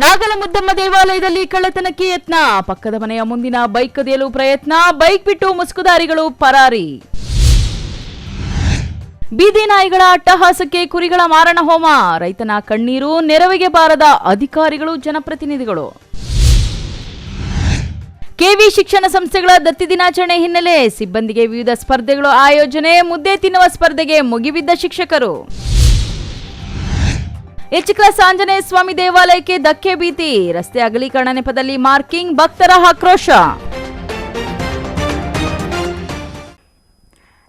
ನಾಗಲಮುದ್ದಮ್ಮ ದೇವಾಲಯದಲ್ಲಿ ಕಳ್ಳತನಕ್ಕೆ ಯತ್ನ, ಪಕ್ಕದ ಮನೆಯ ಮುಂದಿನ ಬೈಕ್ ಕದಿಯಲು ಪ್ರಯತ್ನ, ಬೈಕ್ ಬಿಟ್ಟು ಮುಸುಕುದಾರಿಗಳು ಪರಾರಿ. ಬೀದಿ ನಾಯಿಗಳ ಅಟ್ಟಹಾಸಕ್ಕೆ ಕುರಿಗಳ ಮಾರಣ ಹೋಮ, ರೈತನ ಕಣ್ಣೀರು, ನೆರವಿಗೆ ಬಾರದ ಅಧಿಕಾರಿಗಳು ಜನಪ್ರತಿನಿಧಿಗಳು. ಕೆವಿ ಶಿಕ್ಷಣ ಸಂಸ್ಥೆಗಳ ದತ್ತಿ ದಿನಾಚರಣೆ ಹಿನ್ನೆಲೆ ಸಿಬ್ಬಂದಿಗೆ ವಿವಿಧ ಸ್ಪರ್ಧೆಗಳು ಆಯೋಜನೆ, ಮುದ್ದೆ ತಿನ್ನುವ ಸ್ಪರ್ಧೆಗೆ ಮುಗಿಬಿದ್ದ ಶಿಕ್ಷಕರು. ಎಚ್ ಕ್ಲಾಸ್ ಆಂಜನೇಯ ಸ್ವಾಮಿ ದೇವಾಲಯಕ್ಕೆ ಧಕ್ಕೆ ಭೀತಿ, ರಸ್ತೆ ಅಗಲೀಕರಣ ನೆಪದಲ್ಲಿ ಮಾರ್ಕಿಂಗ್, ಭಕ್ತರ ಆಕ್ರೋಶ.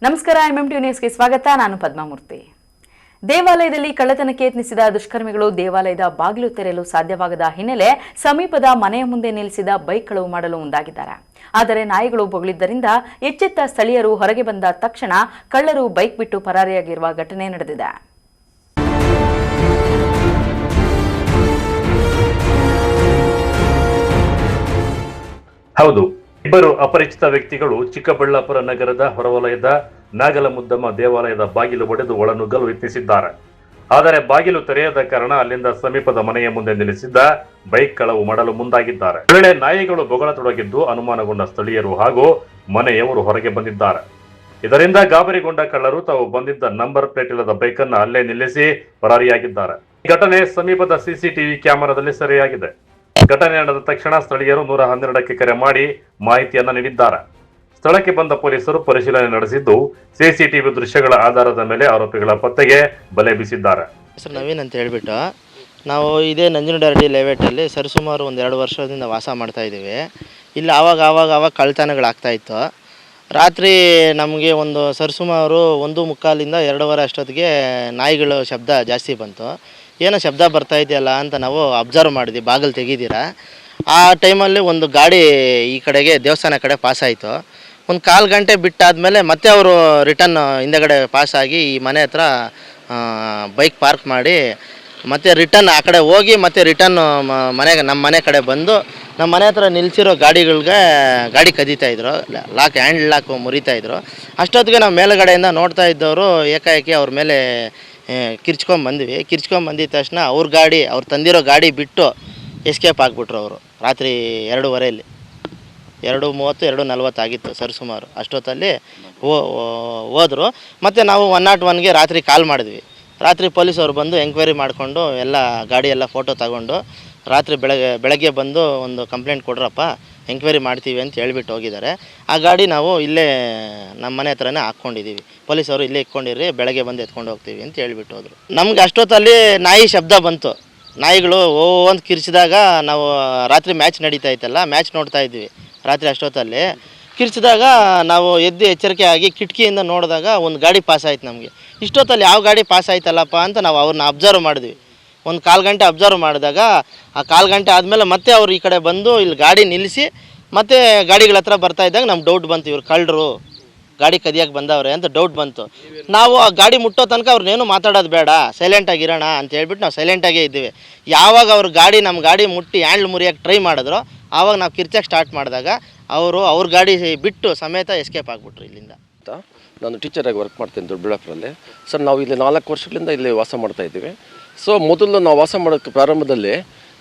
ನಮಸ್ಕಾರ, ಎಂಎಂಟಿ ನ್ಯೂಸ್ಗೆ ಸ್ವಾಗತ. ನಾನು ಪದ್ಮಾಮೂರ್ತಿ. ದೇವಾಲಯದಲ್ಲಿ ಕಳ್ಳತನಕ್ಕೆ ಯತ್ನಿಸಿದ ದುಷ್ಕರ್ಮಿಗಳು ದೇವಾಲಯದ ಬಾಗಿಲು ತೆರೆಯಲು ಸಾಧ್ಯವಾಗದ ಹಿನ್ನೆಲೆ ಸಮೀಪದ ಮನೆಯ ಮುಂದೆ ನಿಲ್ಲಿಸಿದ ಬೈಕ್ ಕಳವು ಮಾಡಲು ಮುಂದಾಗಿದ್ದಾರೆ. ಆದರೆ ನಾಯಿಗಳು ಬೊಗಳಿದ್ದರಿಂದ ಎಚ್ಚೆತ್ತ ಸ್ಥಳೀಯರು ಹೊರಗೆ ಬಂದ ತಕ್ಷಣ ಕಳ್ಳರು ಬೈಕ್ ಬಿಟ್ಟು ಪರಾರಿಯಾಗಿರುವ ಘಟನೆ ನಡೆದಿದೆ. ಹೌದು, ಇಬ್ಬರು ಅಪರಿಚಿತ ವ್ಯಕ್ತಿಗಳು ಚಿಕ್ಕಬಳ್ಳಾಪುರ ನಗರದ ಹೊರವಲಯದ ನಾಗಲಮುದ್ದಮ್ಮ ದೇವಾಲಯದ ಬಾಗಿಲು ಒಡೆದು ಒಳನುಗ್ಗಲು ಯತ್ನಿಸಿದ್ದಾರೆ. ಆದರೆ ಬಾಗಿಲು ತೆರೆಯದ ಕಾರಣ ಅಲ್ಲಿಂದ ಸಮೀಪದ ಮನೆಯ ಮುಂದೆ ನಿಲ್ಲಿಸಿದ್ದ ಬೈಕ್ ಕಳವು ಮಾಡಲು ಮುಂದಾಗಿದ್ದಾರೆ. ವೇಳೆ ನಾಯಿಗಳು ಬೊಗಳತೊಡಗಿದ್ದು ಅನುಮಾನಗೊಂಡ ಸ್ಥಳೀಯರು ಹಾಗೂ ಮನೆಯವರು ಹೊರಗೆ ಬಂದಿದ್ದಾರೆ. ಇದರಿಂದ ಗಾಬರಿಗೊಂಡ ಕಳ್ಳರು ತಾವು ಬಂದಿದ್ದ ನಂಬರ್ ಪ್ಲೇಟ್ ಇಲ್ಲದ ಬೈಕ್ ಅನ್ನು ಅಲ್ಲೇ ನಿಲ್ಲಿಸಿ ಪರಾರಿಯಾಗಿದ್ದಾರೆ. ಈ ಘಟನೆ ಸಮೀಪದ ಸಿಸಿಟಿವಿ ಕ್ಯಾಮೆರಾದಲ್ಲಿ ಸೆರೆಯಾಗಿದೆ. ಘಟನೆ ನಡೆದ ತಕ್ಷಣ ಸ್ಥಳೀಯರು 112ಕ್ಕೆ ಕರೆ ಮಾಡಿ ಮಾಹಿತಿಯನ್ನ ನೀಡಿದ್ದಾರೆ. ಸ್ಥಳಕ್ಕೆ ಬಂದ ಪೊಲೀಸರು ಪರಿಶೀಲನೆ ನಡೆಸಿದ್ದು ಸಿಸಿಟಿವಿ ದೃಶ್ಯಗಳ ಆಧಾರದ ಮೇಲೆ ಆರೋಪಿಗಳ ಪತ್ತೆಗೆ ಬಲೆ ಬೀಸಿದ್ದಾರೆ. ಸರ್, ನವೀನ್ ಅಂತ ಹೇಳ್ಬಿಟ್ಟು ನಾವು ಇದೇ ನಂಜನಗೂಡು ಲೇಔಟಲ್ಲಿ ಸರಿಸುಮಾರು 1-2 ವರ್ಷದಿಂದ ವಾಸ ಮಾಡ್ತಾ ಇದ್ದೀವಿ. ಇಲ್ಲಿ ಆವಾಗ ಕಳ್ಳತನಗಳಾಗ್ತಾ ಇತ್ತು. ರಾತ್ರಿ ನಮಗೆ ಒಂದು ಸರಿಸುಮಾರು 1:45 2:15 ಅಷ್ಟೊತ್ತಿಗೆ ನಾಯಿಗಳು ಶಬ್ದ ಜಾಸ್ತಿ ಬಂತು. ಏನೋ ಶಬ್ದ ಬರ್ತಾ ಇದೆಯಲ್ಲ ಅಂತ ನಾವು ಅಬ್ಸರ್ವ್ ಮಾಡಿದ್ವಿ, ಬಾಗಿಲು ತೆಗೀದಿರ. ಆ ಟೈಮಲ್ಲಿ ಒಂದು ಗಾಡಿ ಈ ಕಡೆಗೆ ದೇವಸ್ಥಾನ ಕಡೆ ಪಾಸ್ ಆಯಿತು. ಒಂದು 1/4 ಗಂಟೆ ಬಿಟ್ಟಾದಮೇಲೆ ಮತ್ತೆ ಅವರು ರಿಟರ್ನ್ ಹಿಂದೆಗಡೆ ಪಾಸಾಗಿ ಈ ಮನೆ ಹತ್ರ ಬೈಕ್ ಪಾರ್ಕ್ ಮಾಡಿ ಮತ್ತೆ ರಿಟರ್ನ್ ಆ ಕಡೆ ಹೋಗಿ ಮತ್ತೆ ರಿಟರ್ನ್ ನಮ್ಮ ಮನೆ ಕಡೆ ಬಂದು ನಮ್ಮ ಮನೆ ಹತ್ರ ನಿಲ್ಸಿರೋ ಗಾಡಿಗಳಿಗೆ ಗಾಡಿ ಕದೀತಾಯಿದ್ರು. Hand lock ಮುರಿತಾಯಿದ್ರು. ಅಷ್ಟೊತ್ತಿಗೆ ನಾವು ಮೇಲುಗಡೆಯಿಂದ ನೋಡ್ತಾ ಇದ್ದವರು ಏಕಾಏಕಿ ಅವ್ರ ಮೇಲೆ ಕಿರ್ಚ್ಕೊಂಬಂದ್ವಿ. ಕಿರ್ಚ್ಕೊಂಬಂದಿದ ತಕ್ಷಣ ಅವ್ರ ಗಾಡಿ, ಅವ್ರು ತಂದಿರೋ ಗಾಡಿ ಬಿಟ್ಟು ಎಸ್ಕೇಪ್ ಆಗಿಬಿಟ್ರು ಅವರು. ರಾತ್ರಿ 2:15 2:30 2:40 ಆಗಿತ್ತು ಸರಿಸುಮಾರು. ಅಷ್ಟೊತ್ತಲ್ಲಿ ಹೋದರು. ಮತ್ತು ನಾವು 101ಗೆ ರಾತ್ರಿ ಕಾಲ್ ಮಾಡಿದ್ವಿ. ರಾತ್ರಿ ಪೊಲೀಸವ್ರು ಬಂದು ಎಂಕ್ವೈರಿ ಮಾಡಿಕೊಂಡು ಎಲ್ಲ ಗಾಡಿ ಎಲ್ಲ ಫೋಟೋ ತಗೊಂಡು ರಾತ್ರಿ ಬೆಳಗ್ಗೆ ಬಂದು ಒಂದು ಕಂಪ್ಲೇಂಟ್ ಕೊಡ್ರಪ್ಪ, ಎಂಕ್ವೈರಿ ಮಾಡ್ತೀವಿ ಅಂತ ಹೇಳ್ಬಿಟ್ಟು ಹೋಗಿದ್ದಾರೆ. ಆ ಗಾಡಿ ನಾವು ಇಲ್ಲೇ ನಮ್ಮ ಮನೆ ಹತ್ರನೇ ಹಾಕ್ಕೊಂಡಿದ್ದೀವಿ. ಪೊಲೀಸವರು ಇಲ್ಲೇ ಇಟ್ಕೊಂಡಿರಿ, ಬೆಳಗ್ಗೆ ಬಂದು ಎತ್ಕೊಂಡು ಹೋಗ್ತೀವಿ ಅಂತ ಹೇಳ್ಬಿಟ್ಟು ಹೋದರು. ನಮ್ಗೆ ಅಷ್ಟೊತ್ತಲ್ಲಿ ನಾಯಿ ಶಬ್ದ ಬಂತು. ನಾಯಿಗಳು ಅಂತ ಕಿರ್ಚಿದಾಗ ನಾವು ರಾತ್ರಿ ಮ್ಯಾಚ್ ನಡೀತಾ ಇತ್ತಲ್ಲ, ಮ್ಯಾಚ್ ನೋಡ್ತಾ ಇದ್ವಿ. ರಾತ್ರಿ ಅಷ್ಟೊತ್ತಲ್ಲಿ ಕಿರ್ಚಿದಾಗ ನಾವು ಎದ್ದು ಎಚ್ಚರಿಕೆ ಆಗಿ ಕಿಟಕಿಯಿಂದ ನೋಡಿದಾಗ ಒಂದು ಗಾಡಿ ಪಾಸ್ ಆಯ್ತು ನಮಗೆ. ಇಷ್ಟೊತ್ತಲ್ಲಿ ಯಾವ ಗಾಡಿ ಪಾಸ್ ಆಯ್ತಲ್ಲಪ್ಪ ಅಂತ ನಾವು ಅವ್ರನ್ನ ಅಬ್ಸರ್ವ್ ಮಾಡಿದ್ವಿ. ಒಂದು 1/4 ಗಂಟೆ ಅಬ್ಸರ್ವ್ ಮಾಡಿದಾಗ ಆ 1/4 ಗಂಟೆ ಆದಮೇಲೆ ಮತ್ತೆ ಅವ್ರು ಈ ಕಡೆ ಬಂದು ಇಲ್ಲಿ ಗಾಡಿ ನಿಲ್ಲಿಸಿ ಮತ್ತೆ ಗಾಡಿಗಳ ಹತ್ರ ಬರ್ತಾ ಇದ್ದಾಗ ನಮ್ಗೆ ಡೌಟ್ ಬಂತು, ಇವ್ರು ಕಳ್ಳರು ಗಾಡಿ ಕದಿಯಕ್ಕೆ ಬಂದವ್ರೆ ಅಂತ ಡೌಟ್ ಬಂತು. ನಾವು ಆ ಗಾಡಿ ಮುಟ್ಟೋ ತನಕ ಅವ್ರನ್ನೇನು ಮಾತಾಡೋದು ಬೇಡ, ಸೈಲೆಂಟಾಗಿರೋಣ ಅಂತ ಹೇಳ್ಬಿಟ್ಟು ನಾವು ಸೈಲೆಂಟಾಗೇ ಇದ್ದೀವಿ. ಯಾವಾಗ ಅವ್ರ ಗಾಡಿ ನಮ್ಮ ಗಾಡಿ ಮುಟ್ಟಿ ಹ್ಯಾಂಡ್ಲ್ ಮುರಿಯೋಕ್ಕೆ ಟ್ರೈ ಮಾಡಿದ್ರು, ಆವಾಗ ನಾವು ಕಿರ್ಚಕ್ಕೆ ಸ್ಟಾರ್ಟ್ ಮಾಡಿದಾಗ ಅವ್ರ ಗಾಡಿ ಬಿಟ್ಟು ಸಮೇತ ಎಸ್ಕೇಪ್ ಆಗಿಬಿಟ್ರು ಇಲ್ಲಿಂದ. ನಾನು ಟೀಚರಾಗಿ ವರ್ಕ್ ಮಾಡ್ತೀನಿ ದೊಡ್ಡಬಳ್ಳಾಪುರಲ್ಲಿ. ಸರ್, ನಾವು ಇಲ್ಲಿ 4 ವರ್ಷಗಳಿಂದ ಇಲ್ಲಿ ವಾಸ ಮಾಡ್ತಾ ಇದ್ದೀವಿ. ಸೊ ಮೊದಲು ನಾವು ವಾಸ ಮಾಡೋಕ್ಕೆ ಪ್ರಾರಂಭದಲ್ಲಿ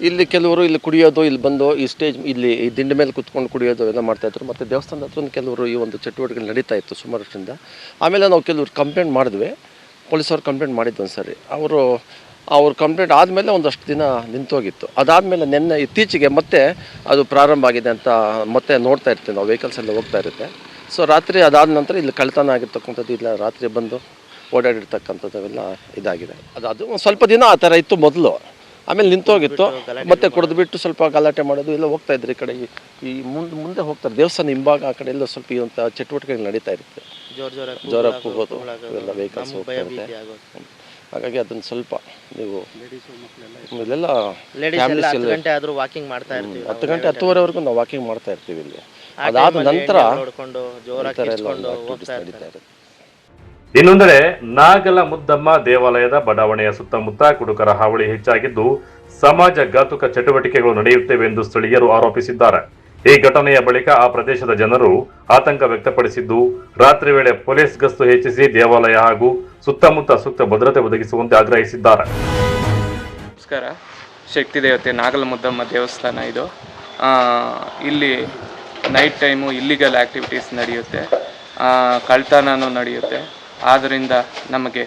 ಇಲ್ಲಿ ಕೆಲವರು ಇಲ್ಲಿ ಕುಡಿಯೋದು, ಇಲ್ಲಿ ಬಂದು ಈ ಸ್ಟೇಜ್ ಇಲ್ಲಿ ಈ ದಿಂಡು ಮೇಲೆ ಕುತ್ಕೊಂಡು ಕುಡಿಯೋದು ಎಲ್ಲ ಮಾಡ್ತಾಯಿದ್ರು. ಮತ್ತು ದೇವಸ್ಥಾನದ ಹತ್ರ ಕೆಲವರು ಈ ಒಂದು ಚಟುವಟಿಕೆ ನಡೀತಾ ಇತ್ತು ಸುಮಾರು ವರ್ಷದಿಂದ. ಆಮೇಲೆ ನಾವು ಕೆಲವರು ಕಂಪ್ಲೇಂಟ್ ಮಾಡಿದ್ವಿ, ಪೊಲೀಸವ್ರು ಕಂಪ್ಲೇಂಟ್ ಮಾಡಿದ್ದು ಒಂದು ಸರಿ. ಅವ್ರ ಕಂಪ್ಲೇಂಟ್ ಆದಮೇಲೆ ಒಂದಷ್ಟು ದಿನ ನಿಂತೋಗಿತ್ತು. ಅದಾದಮೇಲೆ ನಿನ್ನೆ ಇತ್ತೀಚೆಗೆ ಮತ್ತೆ ಅದು ಪ್ರಾರಂಭ ಆಗಿದೆ ಅಂತ ಮತ್ತೆ ನೋಡ್ತಾ ಇರ್ತೀವಿ ನಾವು, ವೆಹಿಕಲ್ಸ್ ಎಲ್ಲ ಹೋಗ್ತಾ ಇರುತ್ತೆ. ಸೊ ರಾತ್ರಿ ಅದಾದ ನಂತರ ಇಲ್ಲಿ ಕಳ್ಳತನ ಆಗಿರ್ತಕ್ಕಂಥದ್ದು, ಇಲ್ಲ ರಾತ್ರಿ ಬಂದು ಓಡಾಡಿರ್ತಕ್ಕಂಥದ್ದೆಲ್ಲ ಇದಾಗಿದೆ. ಅದು ಒಂದು ಸ್ವಲ್ಪ ದಿನ ಆ ಥರ ಇತ್ತು ಮೊದಲು, ಆಮೇಲೆ ನಿಂತೋಗಿತ್ತು. ಮತ್ತೆ ಕುಡಿದ್ಬಿಟ್ಟು ಸ್ವಲ್ಪ ಗಲಾಟೆ ಮಾಡೋದು ಎಲ್ಲ ಹೋಗ್ತಾ ಇದ್ರು. ಈ ಕಡೆ ಈ ಮುಂದೆ ಹೋಗ್ತಾರೆ, ದೇವಸ್ಥಾನ ಹಿಂಭಾಗ ಆ ಕಡೆ ಎಲ್ಲ ಸ್ವಲ್ಪ ಇಂಥ ಚಟುವಟಿಕೆಗಳು ನಡೀತಾ ಇರುತ್ತೆ. ಜೋರಾಗಿ ಕೂಗೋದು ಇವೆಲ್ಲ ವೆಹಿಕಲ್ಸ್ ಹೋಗ್ತಾ ಇರುತ್ತೆ. ಹಾಗಾಗಿ ಅದನ್ನು ಸ್ವಲ್ಪ ನೀವು ಇಲ್ಲೆಲ್ಲ 10 ಗಂಟೆ ಆದರೂ ವಾಕಿಂಗ್ ಮಾಡ್ತಾ ಇರ್ತೀವಿ. 10 ಗಂಟೆ 10:30ವರೆಗೂ ನಾವು ವಾಕಿಂಗ್ ಮಾಡ್ತಾ ಇರ್ತೀವಿ ಇಲ್ಲಿ. ಅದಾದ ನಂತರ ನಡೀತಾ ಇರುತ್ತೆ. ಇನ್ನೊಂದೆಡೆ ನಾಗಲಮುದ್ದಮ್ಮ ದೇವಾಲಯದ ಬಡಾವಣೆಯ ಸುತ್ತಮುತ್ತ ಕುಡುಕರ ಹಾವಳಿ ಹೆಚ್ಚಾಗಿದ್ದು ಸಮಾಜ ಘಾತುಕ ಚಟುವಟಿಕೆಗಳು ನಡೆಯುತ್ತಿವೆ ಎಂದು ಸ್ಥಳೀಯರು ಆರೋಪಿಸಿದ್ದಾರೆ. ಈ ಘಟನೆಯ ಬಳಿಕ ಆ ಪ್ರದೇಶದ ಜನರು ಆತಂಕ ವ್ಯಕ್ತಪಡಿಸಿದ್ದು ರಾತ್ರಿ ವೇಳೆ ಪೊಲೀಸ್ ಗಸ್ತು ಹೆಚ್ಚಿಸಿ ದೇವಾಲಯ ಹಾಗೂ ಸುತ್ತಮುತ್ತ ಸೂಕ್ತ ಭದ್ರತೆ ಒದಗಿಸುವಂತೆ ಆಗ್ರಹಿಸಿದ್ದಾರೆ. ನಮಸ್ಕಾರ. ಶಕ್ತಿ ದೇವತೆ ನಾಗಲಮುದ್ದಮ್ಮ ದೇವಸ್ಥಾನ ಇದು. ಇಲ್ಲಿ ನೈಟ್ ಟೈಮು ಇಲ್ಲಿಗಲ್ ಆ್ಯಕ್ಟಿವಿಟೀಸ್ ನಡೆಯುತ್ತೆ, ಕಳ್ತನೂ ನಡೆಯುತ್ತೆ. ಆದ್ದರಿಂದ ನಮಗೆ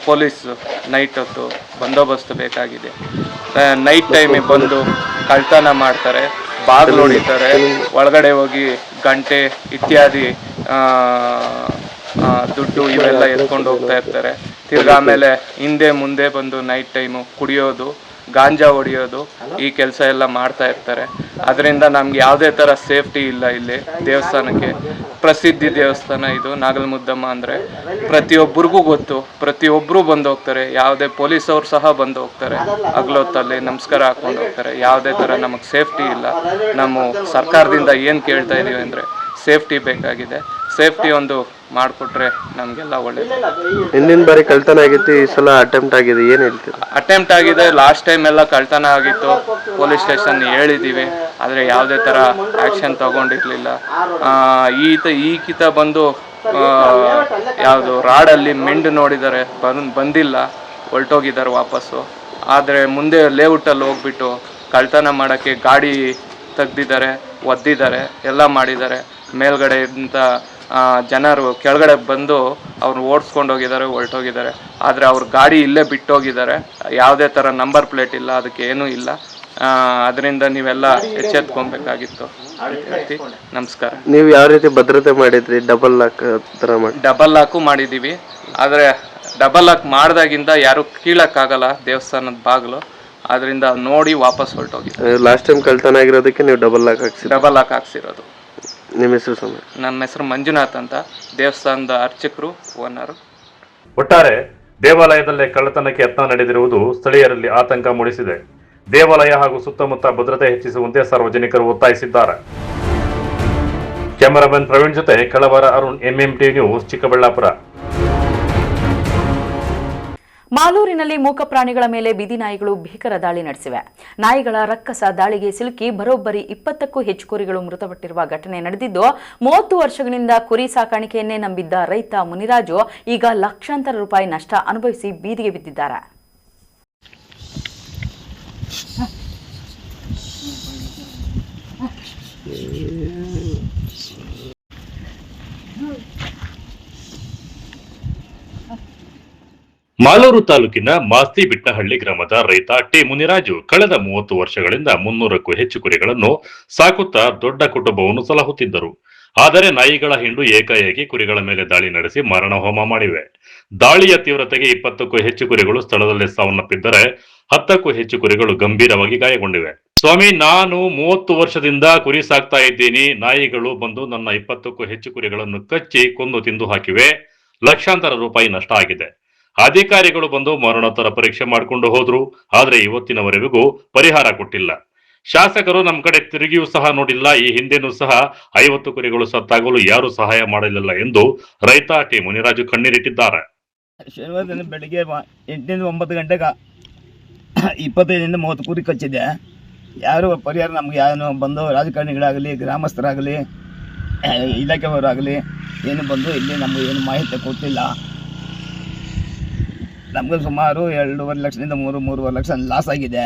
ಪೊಲೀಸು ನೈಟ್ ಹೊತ್ತು ಬಂದೋಬಸ್ತು ಬೇಕಾಗಿದೆ. ನೈಟ್ ಟೈಮಿಗೆ ಬಂದು ಕಳ್ತನ ಮಾಡ್ತಾರೆ, ಬಾಗಿಲು ಹೊಡಿತಾರೆ, ಒಳಗಡೆ ಹೋಗಿ ಗಂಟೆ ಇತ್ಯಾದಿ ದುಡ್ಡು ಇವೆಲ್ಲ ಎತ್ಕೊಂಡು ಹೋಗ್ತಾ ಇರ್ತಾರೆ. ತಿರ್ಗಿ ಆಮೇಲೆ ಹಿಂದೆ ಮುಂದೆ ಬಂದು ನೈಟ್ ಟೈಮು ಕುಡಿಯೋದು, ಗಾಂಜಾ ಹೊಡಿಯೋದು, ಈ ಕೆಲಸ ಎಲ್ಲ ಮಾಡ್ತಾ ಇರ್ತಾರೆ. ಅದರಿಂದ ನಮ್ಗೆ ಯಾವುದೇ ಥರ ಸೇಫ್ಟಿ ಇಲ್ಲ. ಇಲ್ಲಿ ದೇವಸ್ಥಾನಕ್ಕೆ ಪ್ರಸಿದ್ಧಿ ದೇವಸ್ಥಾನ ಇದು ನಾಗಲಮುದ್ದಮ್ಮ ಅಂದರೆ ಪ್ರತಿಯೊಬ್ಬರಿಗೂ ಗೊತ್ತು, ಪ್ರತಿಯೊಬ್ಬರು ಬಂದು ಹೋಗ್ತಾರೆ. ಯಾವುದೇ ಪೊಲೀಸವ್ರು ಸಹ ಬಂದು ಹೋಗ್ತಾರೆ, ಹಗಲೊತ್ತಲ್ಲಿ ನಮಸ್ಕಾರ ಹಾಕ್ಕೊಂಡು ಹೋಗ್ತಾರೆ. ಯಾವುದೇ ಥರ ನಮಗೆ ಸೇಫ್ಟಿ ಇಲ್ಲ. ನಮ್ಮ ಸರ್ಕಾರದಿಂದ ಏನು ಕೇಳ್ತಾ ಇದ್ದೀವಿ ಅಂದರೆ ಸೇಫ್ಟಿ ಬೇಕಾಗಿದೆ. ಸೇಫ್ಟಿ ಒಂದು ಮಾಡಿಕೊಟ್ರೆ ನಮಗೆಲ್ಲ ಒಳ್ಳೇದು. ಹಿಂದಿನ ಬಾರಿ ಕಳ್ತನ ಆಗಿತ್ತು, ಈ ಸಲ ಅಟೆಂಪ್ಟ್ ಆಗಿದೆ, ಏನು ಹೇಳ್ತೀರಾ? ಅಟೆಂಪ್ಟ್ ಆಗಿದೆ. ಲಾಸ್ಟ್ ಟೈಮ್ ಎಲ್ಲ ಕಳ್ತನ ಆಗಿತ್ತು, ಪೊಲೀಸ್ ಸ್ಟೇಷನ್ ಹೇಳಿದ್ದೀವಿ, ಆದರೆ ಯಾವುದೇ ಥರ ಆ್ಯಕ್ಷನ್ ತಗೊಂಡಿರಲಿಲ್ಲ. ಈಕಿತ ಬಂದು ಯಾವುದು ರಾಡಲ್ಲಿ ಮೆಂಡು ನೋಡಿದ್ದಾರೆ, ಬಂದಿಲ್ಲ, ಹೊರಟೋಗಿದ್ದಾರೆ ವಾಪಸ್ಸು. ಆದರೆ ಮುಂದೆ ಲೇಔಟಲ್ಲಿ ಹೋಗ್ಬಿಟ್ಟು ಕಳ್ತನ ಮಾಡೋಕ್ಕೆ ಗಾಡಿ ತೆಗ್ದಿದ್ದಾರೆ, ಒದ್ದಿದ್ದಾರೆ, ಎಲ್ಲ ಮಾಡಿದ್ದಾರೆ. ಮೇಲ್ಗಡೆಯಿಂದ ಜನರು ಕೆಳಗಡೆ ಬಂದು ಅವ್ರು ಓಡಿಸ್ಕೊಂಡು ಹೋಗಿದ್ದಾರೆ, ಹೊರಟೋಗಿದ್ದಾರೆ. ಆದರೆ ಅವ್ರ ಗಾಡಿ ಇಲ್ಲೇ ಬಿಟ್ಟೋಗಿದ್ದಾರೆ. ಯಾವುದೇ ಥರ ನಂಬರ್ ಪ್ಲೇಟ್ ಇಲ್ಲ, ಅದಕ್ಕೆ ಏನೂ ಇಲ್ಲ. ಅದರಿಂದ ನೀವೆಲ್ಲ ಎಚ್ಚೆತ್ಕೊಬೇಕಾಗಿತ್ತು. ನಮಸ್ಕಾರ. ನೀವು ಯಾವ ರೀತಿ ಭದ್ರತೆ ಮಾಡಿದ್ರಿ? ಡಬಲ್ ಲಾಕ್ ಥರ ಮಾಡಿ? ಡಬಲ್ ಲಾಕು ಮಾಡಿದ್ದೀವಿ, ಆದರೆ ಡಬಲ್ ಲಾಕ್ ಮಾಡಿದಾಗಿಂದ ಯಾರು ಕೀಳಕ್ಕಾಗಲ್ಲ ದೇವಸ್ಥಾನದ ಬಾಗಿಲು. ಅದರಿಂದ ನೋಡಿ ವಾಪಸ್ ಹೊರಟೋಗಿದ್ದಾರೆ. ಲಾಸ್ಟ್ ಟೈಮ್ ಕಳ್ತನ ಆಗಿರೋದಕ್ಕೆ ನೀವು ಡಬಲ್ ಲಾಕ್ ಹಾಕ್ಸಿದ್ರಿ? ಡಬಲ್ ಲಾಕ್ ಹಾಕ್ಸಿರೋದು. ನಿಮ್ಮ ಹೆಸರು ಸಮಯ? ನಮ್ಮ ಹೆಸರು ಮಂಜುನಾಥ್ ಅಂತ, ದೇವಸ್ಥಾನದ ಅರ್ಚಕರು, ಓನರು. ಒಟ್ಟಾರೆ ದೇವಾಲಯದಲ್ಲೇ ಕಳ್ಳತನಕ್ಕೆ ಯತ್ನ ನಡೆದಿರುವುದು ಸ್ಥಳೀಯರಲ್ಲಿ ಆತಂಕ ಮೂಡಿಸಿದೆ. ದೇವಾಲಯ ಹಾಗೂ ಸುತ್ತಮುತ್ತ ಭದ್ರತೆ ಹೆಚ್ಚಿಸುವಂತೆ ಸಾರ್ವಜನಿಕರು ಒತ್ತಾಯಿಸಿದ್ದಾರೆ. ಕ್ಯಾಮರಾಮನ್ ಪ್ರವೀಣ್ ಜೊತೆ ಕಳವರ ಅರುಣ್, MMT ನ್ಯೂಸ್, ಚಿಕ್ಕಬಳ್ಳಾಪುರ. ಮಾಲೂರಿನಲ್ಲಿ ಮೂಕ ಪ್ರಾಣಿಗಳ ಮೇಲೆ ಬೀದಿ ನಾಯಿಗಳು ಭೀಕರ ದಾಳಿ ನಡೆಸಿವೆ. ನಾಯಿಗಳ ರಕ್ಕಸ ದಾಳಿಗೆ ಸಿಲುಕಿ ಬರೋಬ್ಬರಿ 20ಕ್ಕೂ ಹೆಚ್ಚು ಕುರಿಗಳು ಮೃತಪಟ್ಟಿರುವ ಘಟನೆ ನಡೆದಿದ್ದು, 30 ವರ್ಷಗಳಿಂದ ಕುರಿ ಸಾಕಾಣಿಕೆಯನ್ನೇ ನಂಬಿದ್ದ ರೈತ ಮುನಿರಾಜು ಈಗ ಲಕ್ಷಾಂತರ ರೂಪಾಯಿ ನಷ್ಟ ಅನುಭವಿಸಿ ಬೀದಿಗೆ ಬಿದ್ದಿದ್ದಾರೆ. ಮಾಲೂರು ತಾಲೂಕಿನ ಮಾಸ್ತಿಬಿಟ್ಟಹಳ್ಳಿ ಗ್ರಾಮದ ರೈತ ಟಿ ಮುನಿರಾಜು ಕಳೆದ 30 ವರ್ಷಗಳಿಂದ 300ಕ್ಕೂ ಹೆಚ್ಚು ಕುರಿಗಳನ್ನು ಸಾಕುತ್ತಾ ದೊಡ್ಡ ಕುಟುಂಬವನ್ನು ಸಲಹುತ್ತಿದ್ದರು. ಆದರೆ ನಾಯಿಗಳ ಹಿಂಡು ಏಕಾಏಕಿ ಕುರಿಗಳ ಮೇಲೆ ದಾಳಿ ನಡೆಸಿ ಮಾರಣ ಹೋಮ ಮಾಡಿವೆ. ದಾಳಿಯ ತೀವ್ರತೆಗೆ 20ಕ್ಕೂ ಹೆಚ್ಚು ಕುರಿಗಳು ಸ್ಥಳದಲ್ಲೇ ಸಾವನ್ನಪ್ಪಿದ್ದರೆ 10ಕ್ಕೂ ಹೆಚ್ಚು ಕುರಿಗಳು ಗಂಭೀರವಾಗಿ ಗಾಯಗೊಂಡಿವೆ. ಸ್ವಾಮಿ, ನಾನು 30 ವರ್ಷದಿಂದ ಕುರಿ ಸಾಕ್ತಾ ಇದ್ದೀನಿ. ನಾಯಿಗಳು ಬಂದು ನನ್ನ 20ಕ್ಕೂ ಹೆಚ್ಚು ಕುರಿಗಳನ್ನು ಕಚ್ಚಿ ಕೊಂದು ತಿಂದು ಹಾಕಿವೆ. ಲಕ್ಷಾಂತರ ರೂಪಾಯಿ ನಷ್ಟ ಆಗಿದೆ. ಅಧಿಕಾರಿಗಳು ಬಂದು ಮರಣೋತ್ತರ ಪರೀಕ್ಷೆ ಮಾಡಿಕೊಂಡು ಹೋದ್ರು, ಆದ್ರೆ ಇವತ್ತಿನವರೆಗೂ ಪರಿಹಾರ ಕೊಟ್ಟಿಲ್ಲ. ಶಾಸಕರು ನಮ್ಮ ಕಡೆ ತಿರುಗಿಯೂ ಸಹ ನೋಡಿಲ್ಲ. ಈ ಹಿಂದೆನೂ ಸಹ 50 ಕುರಿಗಳು ಸತ್ತಾಗಲು ಯಾರು ಸಹಾಯ ಮಾಡಲಿಲ್ಲ ಎಂದು ರೈತ ಟಿ ಮುನಿರಾಜು ಕಣ್ಣೀರಿಟ್ಟಿದ್ದಾರೆ. ಶನಿವಾರ ದಿನ ಬೆಳಿಗ್ಗೆ 8ರಿಂದ 9 ಗಂಟೆಗೆ 25ರಿಂದ 30 ಕುರಿ ಕಚ್ಚಿದೆ. ಯಾರು ಪರಿಹಾರ ನಮ್ಗೆ ಏನು ಬಂದು ರಾಜಕಾರಣಿಗಳಾಗಲಿ, ಗ್ರಾಮಸ್ಥರಾಗಲಿ, ಇಲಾಖೆಯವರಾಗಲಿ ಏನು ಬಂದು ಇಲ್ಲಿ ನಮಗೆ ಏನು ಮಾಹಿತಿ ಕೊಟ್ಟಿಲ್ಲ. ನಮಗೆ ಸುಮಾರು 2.5 ಲಕ್ಷದಿಂದ 3.5 ಲಕ್ಷ ಲಾಸ್ ಆಗಿದೆ.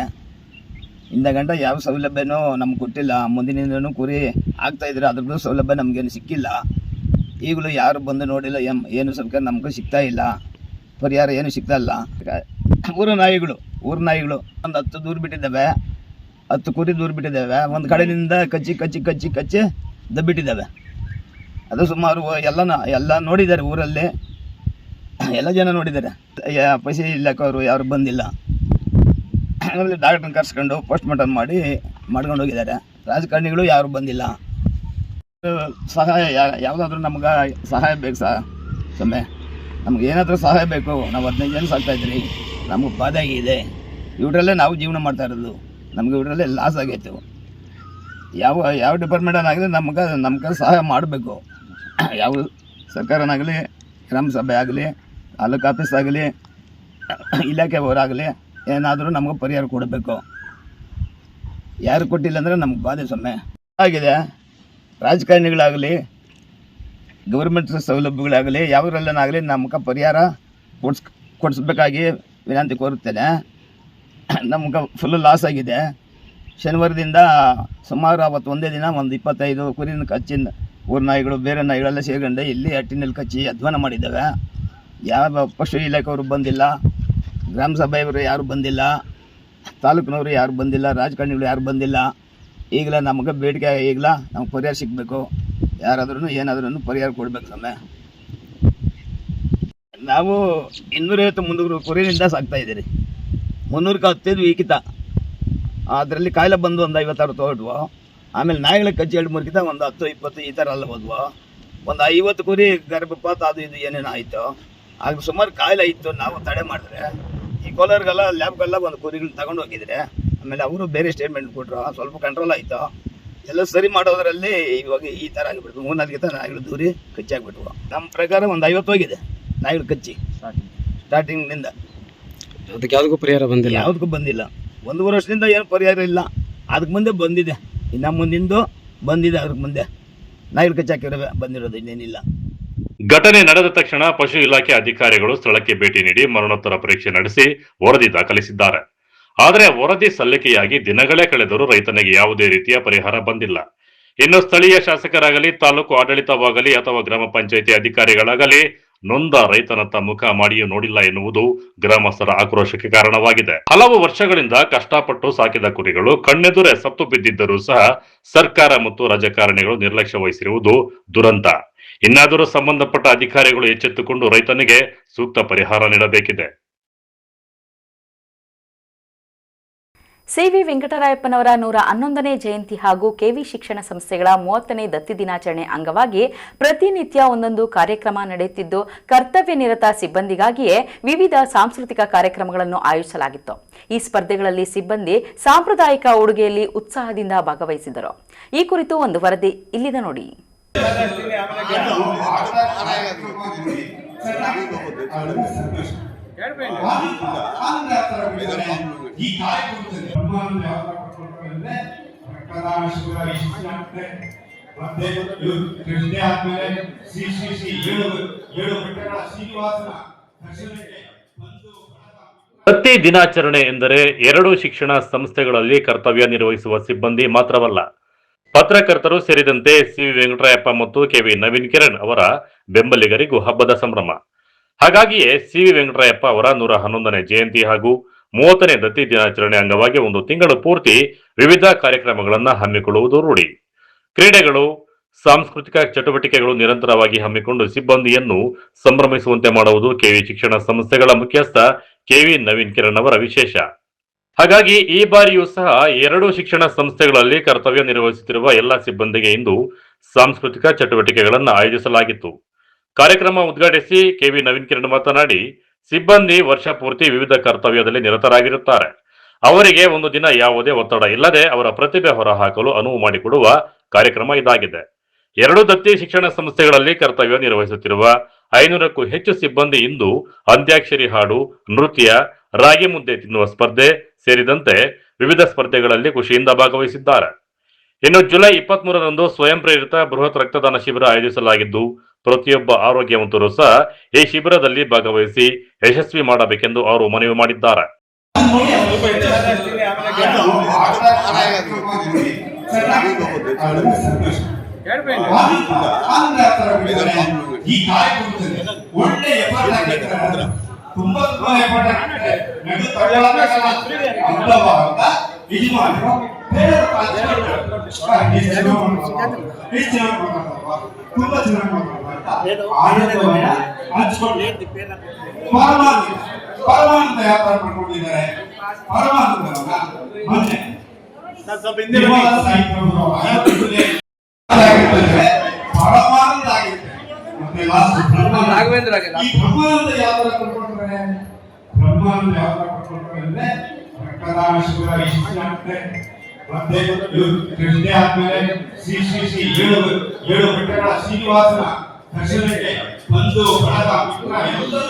ಇಂದ ಗಂಟೆ ಯಾವ ಸೌಲಭ್ಯನೂ ನಮ್ಗೆ ಕೊಟ್ಟಿಲ್ಲ. ಮುಂದಿನಿಂದನೂ ಕುರಿ ಆಗ್ತಾಯಿದ್ರೆ ಅದ್ರದ್ದು ಸೌಲಭ್ಯ ನಮಗೇನು ಸಿಕ್ಕಿಲ್ಲ. ಈಗಲೂ ಯಾರು ಬಂದು ನೋಡಿಲ್ಲ, ಏನು ಸರ್ಕಾರ ನಮಗೂ ಸಿಗ್ತಾ ಇಲ್ಲ, ಪರಿಹಾರ ಏನು ಸಿಗ್ತಾ ಇಲ್ಲ. ಊರು ನಾಯಿಗಳು ಒಂದು 10 ದೂರ ಬಿಟ್ಟಿದ್ದಾವೆ, 10 ಕುರಿ ದೂರ ಬಿಟ್ಟಿದ್ದಾವೆ. ಒಂದು ಕಡೆಯಿಂದ ಕಚ್ಚಿ ದಬ್ಬಿಟ್ಟಿದ್ದಾವೆ. ಅದು ಸುಮಾರು ಎಲ್ಲ ನೋಡಿದ್ದಾರೆ, ಊರಲ್ಲಿ ಎಲ್ಲ ಜನ ನೋಡಿದ್ದಾರೆ. ಪೈಸೆ ಇಲಾಖೆಯವರು ಯಾರು ಬಂದಿಲ್ಲ. ಆಮೇಲೆ ಡಾಕ್ಟ್ರನ್ನ ಕರ್ಸ್ಕೊಂಡು ಪೋಸ್ಟ್ ಮಾರ್ಟಮ್ ಮಾಡ್ಕೊಂಡು ಹೋಗಿದ್ದಾರೆ. ರಾಜಕಾರಣಿಗಳು ಯಾರು ಬಂದಿಲ್ಲ. ಸಹಾಯ ಯಾವುದಾದ್ರೂ ನಮ್ಗೆ ಸಹಾಯ ಬೇಕು ಸಮಯ, ನಮ್ಗೆ ಏನಾದರೂ ಸಹಾಯ ಬೇಕು. ನಾವು 15 ಜನ ಸಾಕ್ತಾಯಿದ್ರಿ, ನಮಗೆ ಬಾಧೆ ಆಗಿದೆ. ಇವರಲ್ಲೇ ನಾವು ಜೀವನ ಮಾಡ್ತಾ ಇರೋದು, ನಮಗೆ ಇವರಲ್ಲೇ ಲಾಸ್ ಆಗೈತು. ಯಾವ ಡಿಪಾರ್ಟ್ಮೆಂಟನ್ನಾಗಲಿ ನಮ್ಗೆ ಸಹಾಯ ಮಾಡಬೇಕು. ಯಾವ ಸರ್ಕಾರನಾಗಲಿ, ಗ್ರಾಮ ಸಭೆ ಆಗಲಿ, ತಾಲೂಕು ಆಫೀಸ್ ಆಗಲಿ, ಇಲಾಖೆಯವರಾಗಲಿ ಏನಾದರೂ ನಮಗೆ ಪರಿಹಾರ ಕೊಡಬೇಕು. ಯಾರು ಕೊಟ್ಟಿಲ್ಲ ಅಂದರೆ ನಮ್ಗೆ ಬಾಧೆ ಸೊಮ್ಮೆ ಆಗಿದೆ. ರಾಜಕಾರಣಿಗಳಾಗಲಿ, ಗೌರ್ಮೆಂಟ್ ಸೌಲಭ್ಯಗಳಾಗಲಿ, ಯಾವುದ್ರಲ್ಲೇನಾಗಲಿ ನಮ್ಗೆ ಪರಿಹಾರ ಕೊಡಿಸ್ಬೇಕಾಗಿ ವಿನಂತಿ ಕೋರುತ್ತೇನೆ. ನಮ್ಗೆ ಫುಲ್ಲು ಲಾಸ್ ಆಗಿದೆ. ಶನಿವಾರದಿಂದ ಸುಮಾರು ಅವತ್ತು ಒಂದೇ ದಿನ ಒಂದು 25 ಕುರಿನ ಕಚ್ಚಿನ ಊರು ನಾಯಿಗಳು ಬೇರೆ ನಾಯಿಗಳೆಲ್ಲ ಸೇರ್ಕೊಂಡು ಇಲ್ಲಿ ಹಟ್ಟಿನಲ್ಲಿ ಕಚ್ಚಿ ಅಧ್ವಾನ ಮಾಡಿದ್ದಾವೆ. ಯಾವ ಪಶು ಇಲಾಖೆಯವರು ಬಂದಿಲ್ಲ, ಗ್ರಾಮ ಸಭೆಯವರು ಯಾರು ಬಂದಿಲ್ಲ, ತಾಲೂಕಿನವರು ಯಾರು ಬಂದಿಲ್ಲ, ರಾಜಕಾರಣಿಗಳು ಯಾರು ಬಂದಿಲ್ಲ. ಈಗಲೇ ನಮಗೆ ಬೇಡಿಕೆ, ಈಗಲ ನಮ್ಗೆ ಪರಿಹಾರ ಸಿಗಬೇಕು. ಯಾರಾದ್ರೂ ಏನಾದ್ರೂ ಪರಿಹಾರ ಕೊಡ್ಬೇಕು ಸಮಯ. ನಾವು 250-300 ಕುರಿಯಿಂದ ಸಾಕ್ತಾಯಿದ್ದೀರಿ. 300ಕ್ಕೆ ಹತ್ತಿದ್ವಿ ಈಕಿತ. ಅದರಲ್ಲಿ ಕಾಯಿಲೆ ಬಂದು ಒಂದು 50-60 ತೊಗೊಟ್ವು. ಆಮೇಲೆ ನಾಯಿಗಳಿಗೆ ಕಚ್ಚಿ 2-3 ಕಿತ ಒಂದು 10-20 ಈ ಥರ ಎಲ್ಲ ಹೋದ್ವು. ಒಂದು 50 ಕುರಿ ಗರ್ಭಪಾತ ಅದು ಇದು ಏನೇನೋ ಆಯಿತು. ಆಗ ಸುಮಾರು ಕಾಯಿಲೆ ಇತ್ತು. ನಾವು ತಡೆ ಮಾಡಿದ್ರೆ ಈ ಕೋಲಾರ್ಗೆಲ್ಲ ಲ್ಯಾಬ್ಗೆಲ್ಲ ಒಂದು ಕುರಿಗಳು ತಗೊಂಡು ಹೋಗಿದ್ರೆ ಆಮೇಲೆ ಅವರು ಬೇರೆ ಸ್ಟೇಟ್ಮೆಂಟ್ ಕೊಟ್ಟರು. ಸ್ವಲ್ಪ ಕಂಟ್ರೋಲ್ ಆಯಿತು. ಎಲ್ಲ ಸರಿ ಮಾಡೋದ್ರಲ್ಲಿ ಇವಾಗ ಈ ಥರ ಆಗಿಬಿಡ್ತು. 3-4 ಕಿತ ನಾಯಿಗಳು ದೂರಿ ಕಚ್ಚಾಗ್ಬಿಟ್ವು. ನಮ್ಮ ಪ್ರಕಾರ ಒಂದು 50 ಹೋಗಿದೆ ನಾಯಿಗಳು ಕಚ್ಚಿ ಸ್ಟಾರ್ಟಿಂಗ್ನಿಂದ. ಅದಕ್ಕೆ ಯಾವುದಕ್ಕೂ ಪರಿಹಾರ ಬಂದಿಲ್ಲ. ಯಾವುದಕ್ಕೂ ಬಂದಿಲ್ಲ. 1 ವರ್ಷದಿಂದ ಏನು ಪರಿಹಾರ ಇಲ್ಲ. ಅದಕ್ಕೆ ಮುಂದೆ ಬಂದಿದೆ, ಇನ್ನು ಮುಂದಿಂದು ಬಂದಿದೆ. ಅದಕ್ಕೆ ಮುಂದೆ ನಾಯಿಗಳು ಕಚ್ಚಾಕಿರೋ ಬಂದಿರೋದು, ಇನ್ನೇನಿಲ್ಲ. ಘಟನೆ ನಡೆದ ತಕ್ಷಣ ಪಶು ಇಲಾಖೆ ಅಧಿಕಾರಿಗಳು ಸ್ಥಳಕ್ಕೆ ಭೇಟಿ ನೀಡಿ ಮರಣೋತ್ತರ ಪರೀಕ್ಷೆ ನಡೆಸಿ ವರದಿ ದಾಖಲಿಸಿದ್ದಾರೆ. ಆದರೆ ವರದಿ ಸಲ್ಲಿಕೆಯಾಗಿ ದಿನಗಳೇ ಕಳೆದರೂ ರೈತನಿಗೆ ಯಾವುದೇ ರೀತಿಯ ಪರಿಹಾರ ಬಂದಿಲ್ಲ. ಇನ್ನು ಸ್ಥಳೀಯ ಶಾಸಕರಾಗಲಿ, ತಾಲೂಕು ಆಡಳಿತವಾಗಲಿ ಅಥವಾ ಗ್ರಾಮ ಪಂಚಾಯಿತಿ ಅಧಿಕಾರಿಗಳಾಗಲಿ ನೊಂದ ರೈತನತ್ತ ಮುಖ ಮಾಡಿಯೂ ನೋಡಿಲ್ಲ ಎನ್ನುವುದು ಗ್ರಾಮಸ್ಥರ ಆಕ್ರೋಶಕ್ಕೆ ಕಾರಣವಾಗಿದೆ. ಹಲವು ವರ್ಷಗಳಿಂದ ಕಷ್ಟಪಟ್ಟು ಸಾಕಿದ ಕುರಿಗಳು ಕಣ್ಣೆದುರೇ ಸತ್ತು ಬಿದ್ದಿದ್ದರೂ ಸಹ ಸರ್ಕಾರ ಮತ್ತು ರಾಜಕಾರಣಿಗಳು ನಿರ್ಲಕ್ಷ್ಯ ವಹಿಸಿರುವುದು ದುರಂತ. ಇನ್ನಾದರೂ ಸಂಬಂಧಪಟ್ಟ ಅಧಿಕಾರಿಗಳು ಎಚ್ಚೆತ್ತುಕೊಂಡು ರೈತನಿಗೆ ಸೂಕ್ತ ಪರಿಹಾರ ನೀಡಬೇಕಿದೆ. ಸಿವಿ ವೆಂಕಟರಾಯಪ್ಪನವರ 111ನೇ ಜಯಂತಿ ಹಾಗೂ ಕೆವಿ ಶಿಕ್ಷಣ ಸಂಸ್ಥೆಗಳ 30ನೇ ದತ್ತಿ ದಿನಾಚರಣೆ ಅಂಗವಾಗಿ ಪ್ರತಿನಿತ್ಯ ಒಂದೊಂದು ಕಾರ್ಯಕ್ರಮ ನಡೆಯುತ್ತಿದ್ದು, ಕರ್ತವ್ಯ ನಿರತ ಸಿಬ್ಬಂದಿಗಾಗಿಯೇ ವಿವಿಧ ಸಾಂಸ್ಕೃತಿಕ ಕಾರ್ಯಕ್ರಮಗಳನ್ನು ಆಯೋಜಿಸಲಾಗಿತ್ತು. ಈ ಸ್ಪರ್ಧೆಗಳಲ್ಲಿ ಸಿಬ್ಬಂದಿ ಸಾಂಪ್ರದಾಯಿಕ ಉಡುಗೆಯಲ್ಲಿ ಉತ್ಸಾಹದಿಂದ ಭಾಗವಹಿಸಿದರು. ಈ ಕುರಿತು ಒಂದು ವರದಿ ಇಲ್ಲಿದೆ ನೋಡಿ. ಈ ಕಾರ್ಯಕ್ರಮದಲ್ಲಿ ಬ್ರಹ್ಮಾನಂದ ಯಾವ ಕೊಟ್ಟಿದ್ದಾರೆ ರಕ್ತದಾನ ಶಿಬಿರ ಯಶಸ್ವಿಯಾಗುತ್ತೆ. ಮತ್ತೆ ಕೃಷ್ಣ ಆದ್ಮೇಲೆ ಶ್ರೀ ಶ್ರೀ ಶ್ರೀ 7 ಬೆಟ್ಟಗಳ ಶ್ರೀನಿವಾಸನ ದರ್ಶನಕ್ಕೆ ಬಂದು. ದತ್ತಿ ದಿನಾಚರಣೆ ಎಂದರೆ 2 ಶಿಕ್ಷಣ ಸಂಸ್ಥೆಗಳಲ್ಲಿ ಕರ್ತವ್ಯ ನಿರ್ವಹಿಸುವ ಸಿಬ್ಬಂದಿ ಮಾತ್ರವಲ್ಲ, ಪತ್ರಕರ್ತರು ಸೇರಿದಂತೆ ಸಿ ವೆಂಕಟರಾಯಪ್ಪ ಮತ್ತು ಕೆವಿ ನವೀನ್ ಕಿರಣ್ ಅವರ ಬೆಂಬಲಿಗರಿಗೂ ಹಬ್ಬದ ಸಂಭ್ರಮ. ಹಾಗಾಗಿಯೇ ಸಿ ವೆಂಕಟರಾಯಪ್ಪ ಅವರ 111ನೇ ಜಯಂತಿ ಹಾಗೂ 30ನೇ ದತ್ತಿ ದಿನಾಚರಣೆ ಅಂಗವಾಗಿ ಒಂದು ತಿಂಗಳು ಪೂರ್ತಿ ವಿವಿಧ ಕಾರ್ಯಕ್ರಮಗಳನ್ನು ಹಮ್ಮಿಕೊಳ್ಳುವುದು ರೂಢಿ. ಕ್ರೀಡೆಗಳು, ಸಾಂಸ್ಕೃತಿಕ ಚಟುವಟಿಕೆಗಳು ನಿರಂತರವಾಗಿ ಹಮ್ಮಿಕೊಂಡು ಸಿಬ್ಬಂದಿಯನ್ನು ಸಂಭ್ರಮಿಸುವಂತೆ ಮಾಡುವುದು ಕೆವಿ ಶಿಕ್ಷಣ ಸಂಸ್ಥೆಗಳ ಮುಖ್ಯಸ್ಥ ಕೆವಿ ನವೀನ್ ಕಿರಣ್ ಅವರ ವಿಶೇಷ. ಹಾಗಾಗಿ ಈ ಬಾರಿಯೂ ಸಹ 2 ಶಿಕ್ಷಣ ಸಂಸ್ಥೆಗಳಲ್ಲಿ ಕರ್ತವ್ಯ ನಿರ್ವಹಿಸುತ್ತಿರುವ ಎಲ್ಲ ಸಿಬ್ಬಂದಿಗೆ ಇಂದು ಸಾಂಸ್ಕೃತಿಕ ಚಟುವಟಿಕೆಗಳನ್ನು ಆಯೋಜಿಸಲಾಗಿತ್ತು. ಕಾರ್ಯಕ್ರಮ ಉದ್ಘಾಟಿಸಿ ಕೆವಿ ನವೀನ್ ಕಿರಣ್ ಮಾತನಾಡಿ, ಸಿಬ್ಬಂದಿ ವರ್ಷ ಪೂರ್ತಿ ವಿವಿಧ ಕರ್ತವ್ಯದಲ್ಲಿ ನಿರತರಾಗಿರುತ್ತಾರೆ. ಅವರಿಗೆ ಒಂದು ದಿನ ಯಾವುದೇ ಒತ್ತಡ ಇಲ್ಲದೆ ಅವರ ಪ್ರತಿಭೆ ಹೊರಹಾಕಲು ಅನುವು ಮಾಡಿಕೊಡುವ ಕಾರ್ಯಕ್ರಮ ಇದಾಗಿದೆ. 2 ದತ್ತಿ ಶಿಕ್ಷಣ ಸಂಸ್ಥೆಗಳಲ್ಲಿ ಕರ್ತವ್ಯ ನಿರ್ವಹಿಸುತ್ತಿರುವ 500ಕ್ಕೂ ಹೆಚ್ಚು ಸಿಬ್ಬಂದಿ ಇಂದು ಅಂತ್ಯಾಕ್ಷರಿ ಹಾಡು, ನೃತ್ಯ, ರಾಗಿ ಮುದ್ದೆ ತಿನ್ನುವ ಸ್ಪರ್ಧೆ ಸೇರಿದಂತೆ ವಿವಿಧ ಸ್ಪರ್ಧೆಗಳಲ್ಲಿ ಖುಷಿಯಿಂದ ಭಾಗವಹಿಸಿದ್ದಾರೆ. ಇನ್ನು ಜುಲೈ 23ರಂದು ಸ್ವಯಂ ಪ್ರೇರಿತ ಬೃಹತ್ ರಕ್ತದಾನ ಶಿಬಿರ ಆಯೋಜಿಸಲಾಗಿದ್ದು, ಪ್ರತಿಯೊಬ್ಬ ಆರೋಗ್ಯವಂತರು ಸಹ ಈ ಶಿಬಿರದಲ್ಲಿ ಭಾಗವಹಿಸಿ ಯಶಸ್ವಿ ಮಾಡಬೇಕೆಂದು ಅವರು ಮನವಿ ಮಾಡಿದ್ದಾರೆ. ತುಂಬಾ ಪರಮಾನಂದ ವ್ಯಾಪಾರ ಮಾಡ್ಕೊಂಡಿದ್ದಾರೆ. ಪರಮಾನಂದ ಆಗಿದೆ. ಮತ್ತೆ ರಾಘವೇಂದ್ರ ಈ ಬ್ರಹ್ಮಾನಂದ ಯಾವ ತರ ಕೊಟ್ಕೊಳ್ತಾರೆ? ಬ್ರಹ್ಮಾನಂದ ಯಾವ ತರ ಕೊಟ್ಕೊಳ್ತಾರೆ ಅಂದ್ರೆ ರಕ್ತದಾನ ಶಿಬಿರ ಯಶಸ್ವಿಯಾಗುತ್ತೆ. ಮತ್ತೆ ಕೃಷ್ಣ ಆದ್ಮೇಲೆ ಶ್ರೀ ಶ್ರೀ ಶ್ರೀ 7 ಬೆಟ್ಟಗಳ ಶ್ರೀನಿವಾಸನ ದರ್ಶನಕ್ಕೆ ಬಂದು ಎಲ್ಲರೂ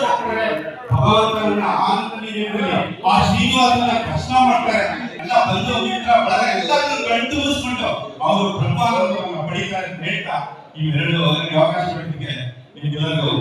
ಭಗವಂತನನ್ನ ಆನಂದ ನೀಡಿದಲ್ಲಿ ಆ ಶ್ರೀನಿವಾಸನ ದರ್ಶನ ಮಾಡ್ತಾರೆ. ಎಲ್ಲ ಬಂದು ಮಿತ್ರ ಬಳಗ ಎಲ್ಲರನ್ನು ಗಂಟು ಮುಗಿಸ್ಕೊಂಡು ಅವರು ಬ್ರಹ್ಮಾನಂದವನ್ನು ಪಡೀತಾರೆ ಅಂತ ಹೇಳ್ತಾ ಇವೆರಡು ಅವಕಾಶ ಪಡೆದಿಗೆ ನಿಮ್ಗೆಲ್ಲರಿಗೂ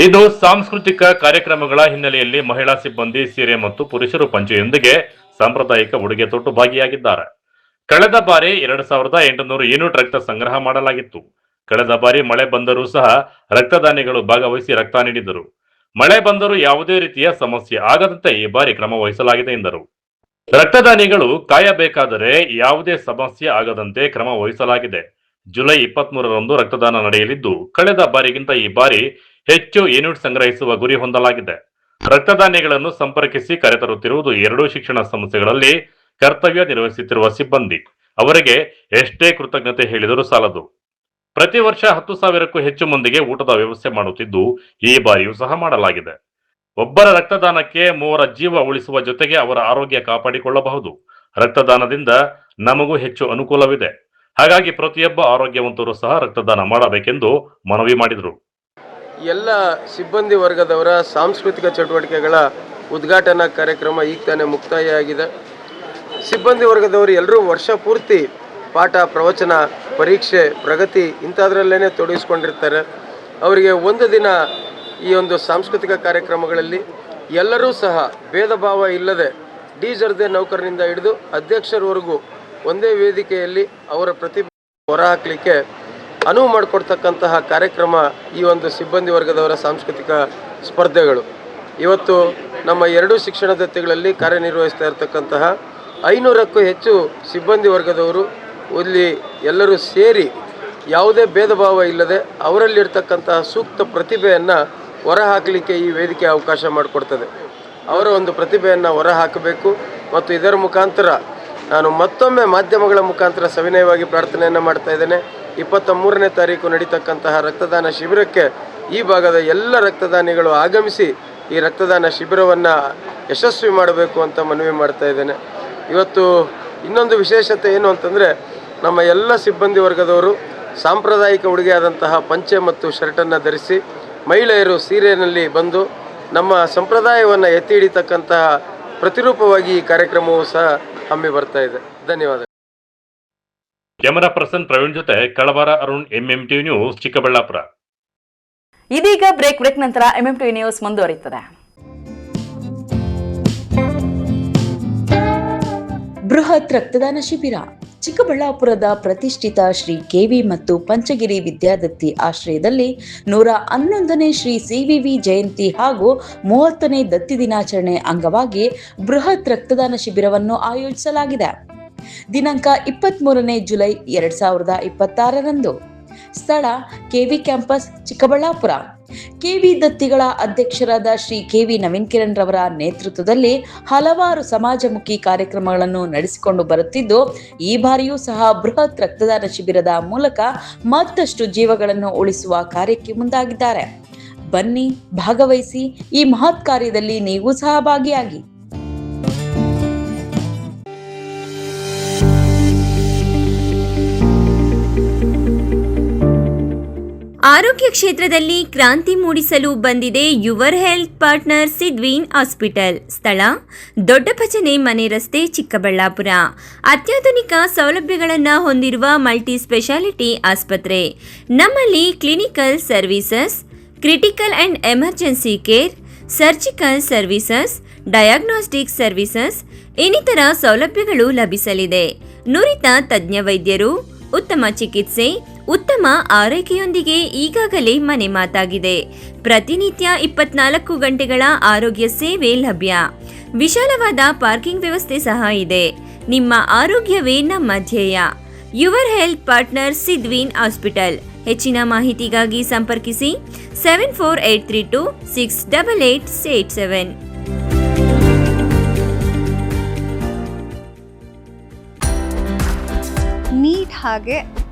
ಇದು ಸಾಂಸ್ಕೃತಿಕ ಕಾರ್ಯಕ್ರಮಗಳ ಹಿನ್ನೆಲೆಯಲ್ಲಿ ಮಹಿಳಾ ಸಿಬ್ಬಂದಿ ಸೀರೆ ಮತ್ತು ಪುರುಷರು ಪಂಚೆಯೊಂದಿಗೆ ಸಾಂಪ್ರದಾಯಿಕ ಉಡುಗೆ ತೊಟ್ಟು ಭಾಗಿಯಾಗಿದ್ದಾರೆ. ಕಳೆದ ಬಾರಿ 2800 ಯೂನಿಟ್ ರಕ್ತ ಸಂಗ್ರಹ ಮಾಡಲಾಗಿತ್ತು. ಕಳೆದ ಬಾರಿ ಮಳೆ ಬಂದರೂ ಸಹ ರಕ್ತದಾನಿಗಳು ಭಾಗವಹಿಸಿ ರಕ್ತ ನೀಡಿದರು. ಮಳೆ ಬಂದರೂ ಯಾವುದೇ ರೀತಿಯ ಸಮಸ್ಯೆ ಆಗದಂತೆ ಈ ಬಾರಿ ಕ್ರಮ ವಹಿಸಲಾಗಿದೆ ಎಂದರು. ರಕ್ತದಾನಿಗಳು ಕಾಯಬೇಕಾದರೆ ಯಾವುದೇ ಸಮಸ್ಯೆ ಆಗದಂತೆ ಕ್ರಮ ವಹಿಸಲಾಗಿದೆ. ಜುಲೈ 23ರಂದು ರಕ್ತದಾನ ನಡೆಯಲಿದ್ದು, ಕಳೆದ ಬಾರಿಗಿಂತ ಈ ಬಾರಿ ಹೆಚ್ಚು ಯೂನಿಟ್ ಸಂಗ್ರಹಿಸುವ ಗುರಿ ಹೊಂದಲಾಗಿದೆ. ರಕ್ತದಾನಿಗಳನ್ನು ಸಂಪರ್ಕಿಸಿ ಕರೆತರುತ್ತಿರುವುದು ಎರಡೂ ಶಿಕ್ಷಣ ಸಂಸ್ಥೆಗಳಲ್ಲಿ ಕರ್ತವ್ಯ ನಿರ್ವಹಿಸುತ್ತಿರುವ ಸಿಬ್ಬಂದಿ. ಅವರಿಗೆ ಎಷ್ಟೇ ಕೃತಜ್ಞತೆ ಹೇಳಿದರೂ ಸಾಲದು. ಪ್ರತಿ ವರ್ಷ 10,000ಕ್ಕೂ ಹೆಚ್ಚು ಮಂದಿಗೆ ಊಟದ ವ್ಯವಸ್ಥೆ ಮಾಡುತ್ತಿದ್ದು, ಈ ಬಾರಿಯೂ ಸಹ ಮಾಡಲಾಗಿದೆ. ಒಬ್ಬರ ರಕ್ತದಾನಕ್ಕೆ 3 ಜೀವ ಉಳಿಸುವ ಜೊತೆಗೆ ಅವರ ಆರೋಗ್ಯ ಕಾಪಾಡಿಕೊಳ್ಳಬಹುದು. ರಕ್ತದಾನದಿಂದ ನಮಗೂ ಹೆಚ್ಚು ಅನುಕೂಲವಿದೆ. ಹಾಗಾಗಿ ಪ್ರತಿಯೊಬ್ಬ ಆರೋಗ್ಯವಂತರು ಸಹ ರಕ್ತದಾನ ಮಾಡಬೇಕೆಂದು ಮನವಿ ಮಾಡಿದರು. ಎಲ್ಲ ಸಿಬ್ಬಂದಿ ವರ್ಗದವರ ಸಾಂಸ್ಕೃತಿಕ ಚಟುವಟಿಕೆಗಳ ಉದ್ಘಾಟನಾ ಕಾರ್ಯಕ್ರಮ ಈಗ ತಾನೇ ಮುಕ್ತಾಯ ಆಗಿದೆ. ಸಿಬ್ಬಂದಿ ವರ್ಗದವರು ಎಲ್ಲರೂ ವರ್ಷ ಪೂರ್ತಿ ಪಾಠ, ಪ್ರವಚನ, ಪರೀಕ್ಷೆ, ಪ್ರಗತಿ ಇಂಥದ್ರಲ್ಲೇ ತೊಡಗಿಸ್ಕೊಂಡಿರ್ತಾರೆ. ಅವರಿಗೆ ಒಂದು ದಿನ ಈ ಒಂದು ಸಾಂಸ್ಕೃತಿಕ ಕಾರ್ಯಕ್ರಮಗಳಲ್ಲಿ ಎಲ್ಲರೂ ಸಹ ಭೇದ ಭಾವ ಇಲ್ಲದೆ ಡಿ.ಜರ್ದೆ ನೌಕರನಿಂದ ಹಿಡಿದು ಅಧ್ಯಕ್ಷರವರೆಗೂ ಒಂದೇ ವೇದಿಕೆಯಲ್ಲಿ ಅವರ ಪ್ರತಿಭೆ ಹೊರಹಾಕಲಿಕ್ಕೆ ಅನುವು ಮಾಡಿಕೊಡ್ತಕ್ಕಂತಹ ಕಾರ್ಯಕ್ರಮ ಈ ಒಂದು ಸಿಬ್ಬಂದಿ ವರ್ಗದವರ ಸಾಂಸ್ಕೃತಿಕ ಸ್ಪರ್ಧೆಗಳು. ಇವತ್ತು ನಮ್ಮ ಎರಡೂ ಶಿಕ್ಷಣ ದತ್ತಿಗಳಲ್ಲಿ ಕಾರ್ಯನಿರ್ವಹಿಸ್ತಾ ಇರತಕ್ಕಂತಹ 500ಕ್ಕೂ ಹೆಚ್ಚು ಸಿಬ್ಬಂದಿ ವರ್ಗದವರು ಇಲ್ಲಿ ಎಲ್ಲರೂ ಸೇರಿ ಯಾವುದೇ ಭೇದ ಭಾವ ಇಲ್ಲದೆ ಅವರಲ್ಲಿರ್ತಕ್ಕಂತಹ ಸೂಕ್ತ ಪ್ರತಿಭೆಯನ್ನು ಹೊರಹಾಕಲಿಕ್ಕೆ ಈ ವೇದಿಕೆ ಅವಕಾಶ ಮಾಡಿಕೊಡ್ತದೆ. ಅವರ ಒಂದು ಪ್ರತಿಭೆಯನ್ನು ಹೊರಹಾಕಬೇಕು ಮತ್ತು ಇದರ ಮುಖಾಂತರ ನಾನು ಮತ್ತೊಮ್ಮೆ ಮಾಧ್ಯಮಗಳ ಮುಖಾಂತರ ಸವಿನಯವಾಗಿ ಪ್ರಾರ್ಥನೆಯನ್ನು ಮಾಡ್ತಾ ಇದ್ದೇನೆ. 23ನೇ ತಾರೀಕು ನಡೀತಕ್ಕಂತಹ ರಕ್ತದಾನ ಶಿಬಿರಕ್ಕೆ ಈ ಭಾಗದ ಎಲ್ಲ ರಕ್ತದಾನಿಗಳು ಆಗಮಿಸಿ ಈ ರಕ್ತದಾನ ಶಿಬಿರವನ್ನು ಯಶಸ್ವಿ ಮಾಡಬೇಕು ಅಂತ ಮನವಿ ಮಾಡ್ತಾ ಇದ್ದೇನೆ. ಇವತ್ತು ಇನ್ನೊಂದು ವಿಶೇಷತೆ ಏನು ಅಂತಂದರೆ, ನಮ್ಮ ಎಲ್ಲ ಸಿಬ್ಬಂದಿ ವರ್ಗದವರು ಸಾಂಪ್ರದಾಯಿಕ ಉಡುಗೆಯಾದಂತಹ ಪಂಚೆ ಮತ್ತು ಶರ್ಟನ್ನು ಧರಿಸಿ, ಮಹಿಳೆಯರು ಸೀರೆಯಲ್ಲಿ ಬಂದು ನಮ್ಮ ಸಂಪ್ರದಾಯವನ್ನು ಎತ್ತಿ ಹಿಡಿತಕ್ಕಂತಹ ಪ್ರತಿರೂಪವಾಗಿ ಈ ಕಾರ್ಯಕ್ರಮವು ಸಹ ಹಮ್ಮಿ ಬರ್ತಾ ಇದೆ. ಧನ್ಯವಾದ. ಕ್ಯಾಮರಾ ಪರ್ಸನ್ ಪ್ರವೀಣ್ ಜೊತೆ ಕಳವಾರ ಅರುಣ್, MMTV ನ್ಯೂಸ್, ಚಿಕ್ಕಬಳ್ಳಾಪುರ. ಇದೀಗ ಬ್ರೇಕ್ ನಂತರ MMTV ನ್ಯೂಸ್ ಮುಂದುವರಿಯುತ್ತದೆ. ಬೃಹತ್ ರಕ್ತದಾನ ಶಿಬಿರ ಚಿಕ್ಕಬಳ್ಳಾಪುರದ ಪ್ರತಿಷ್ಠಿತ ಶ್ರೀ ಕೆವಿ ಮತ್ತು ಪಂಚಗಿರಿ ವಿದ್ಯಾದತ್ತಿ ಆಶ್ರಯದಲ್ಲಿ 111ನೇ ಶ್ರೀ CVV ಜಯಂತಿ ಹಾಗೂ 30ನೇ ದತ್ತಿ ದಿನಾಚರಣೆ ಅಂಗವಾಗಿ ಬೃಹತ್ ರಕ್ತದಾನ ಶಿಬಿರವನ್ನು ಆಯೋಜಿಸಲಾಗಿದೆ. ದಿನಾಂಕ 23ನೇ ಜುಲೈ 2026ರಂದು. ಸ್ಥಳ ಕೆವಿ ಕ್ಯಾಂಪಸ್, ಚಿಕ್ಕಬಳ್ಳಾಪುರ. ಕೆವಿ ದತ್ತಿಗಳ ಅಧ್ಯಕ್ಷರಾದ ಶ್ರೀ ಕೆವಿ ನವೀನ್ ಕಿರಣ್ ರವರ ನೇತೃತ್ವದಲ್ಲಿ ಹಲವಾರು ಸಮಾಜಮುಖಿ ಕಾರ್ಯಕ್ರಮಗಳನ್ನು ನಡೆಸಿಕೊಂಡು ಬರುತ್ತಿದ್ದು, ಈ ಬಾರಿಯೂ ಸಹ ಬೃಹತ್ ರಕ್ತದಾನ ಶಿಬಿರದ ಮೂಲಕ ಮತ್ತಷ್ಟು ಜೀವಗಳನ್ನು ಉಳಿಸುವ ಕಾರ್ಯಕ್ಕೆ ಮುಂದಾಗಿದ್ದಾರೆ. ಬನ್ನಿ, ಭಾಗವಹಿಸಿ, ಈ ಮಹತ್ ಕಾರ್ಯದಲ್ಲಿ ನೀವು ಸಹ ಭಾಗಿಯಾಗಿ. ಆರೋಗ್ಯ ಕ್ಷೇತ್ರದಲ್ಲಿ ಕ್ರಾಂತಿ ಮೂಡಿಸಲು ಬಂದಿದೆ ಯುವರ್ ಹೆಲ್ತ್ ಪಾರ್ಟ್ನರ್ ಸಿದ್ವೀನ್ ಹಾಸ್ಪಿಟಲ್. ಸ್ಥಳ ದೊಡ್ಡಪಚನೆ ಮನೆ ರಸ್ತೆ, ಚಿಕ್ಕಬಳ್ಳಾಪುರ. ಅತ್ಯಾಧುನಿಕ ಸೌಲಭ್ಯಗಳನ್ನು ಹೊಂದಿರುವ ಮಲ್ಟಿ ಸ್ಪೆಷಾಲಿಟಿ ಆಸ್ಪತ್ರೆ. ನಮ್ಮಲ್ಲಿ clinical services, critical and emergency care, surgical services, diagnostic services ಇನ್ನಿತರ ಸೌಲಭ್ಯಗಳು ಲಭಿಸಲಿದೆ. ನುರಿತ ತಜ್ಞ ವೈದ್ಯರು, ಉತ್ತಮ ಚಿಕಿತ್ಸೆ, ಉತ್ತಮ ಆರೈಕೆಯೊಂದಿಗೆ ಈಗಾಗಲೇ ಮನೆ ಮಾತಾಗಿದೆ. ಪ್ರತಿನಿತ್ಯ 24 ಗಂಟೆಗಳ ಆರೋಗ್ಯ ಸೇವೆ ಲಭ್ಯ. ವಿಶಾಲವಾದ ಪಾರ್ಕಿಂಗ್ ವ್ಯವಸ್ಥೆ ಸಹ ಇದೆ. ನಿಮ್ಮ ಆರೋಗ್ಯವೇ ನಮ್ಮ ಧ್ಯೇಯ. ಯುವರ್ ಹೆಲ್ತ್ ಪಾರ್ಟ್ನರ್ ಸಿದ್ವೀನ್ ಹಾಸ್ಪಿಟಲ್. ಹೆಚ್ಚಿನ ಮಾಹಿತಿಗಾಗಿ ಸಂಪರ್ಕಿಸಿ 74832 68887. ನೀಟ್ ಹಾಗೆ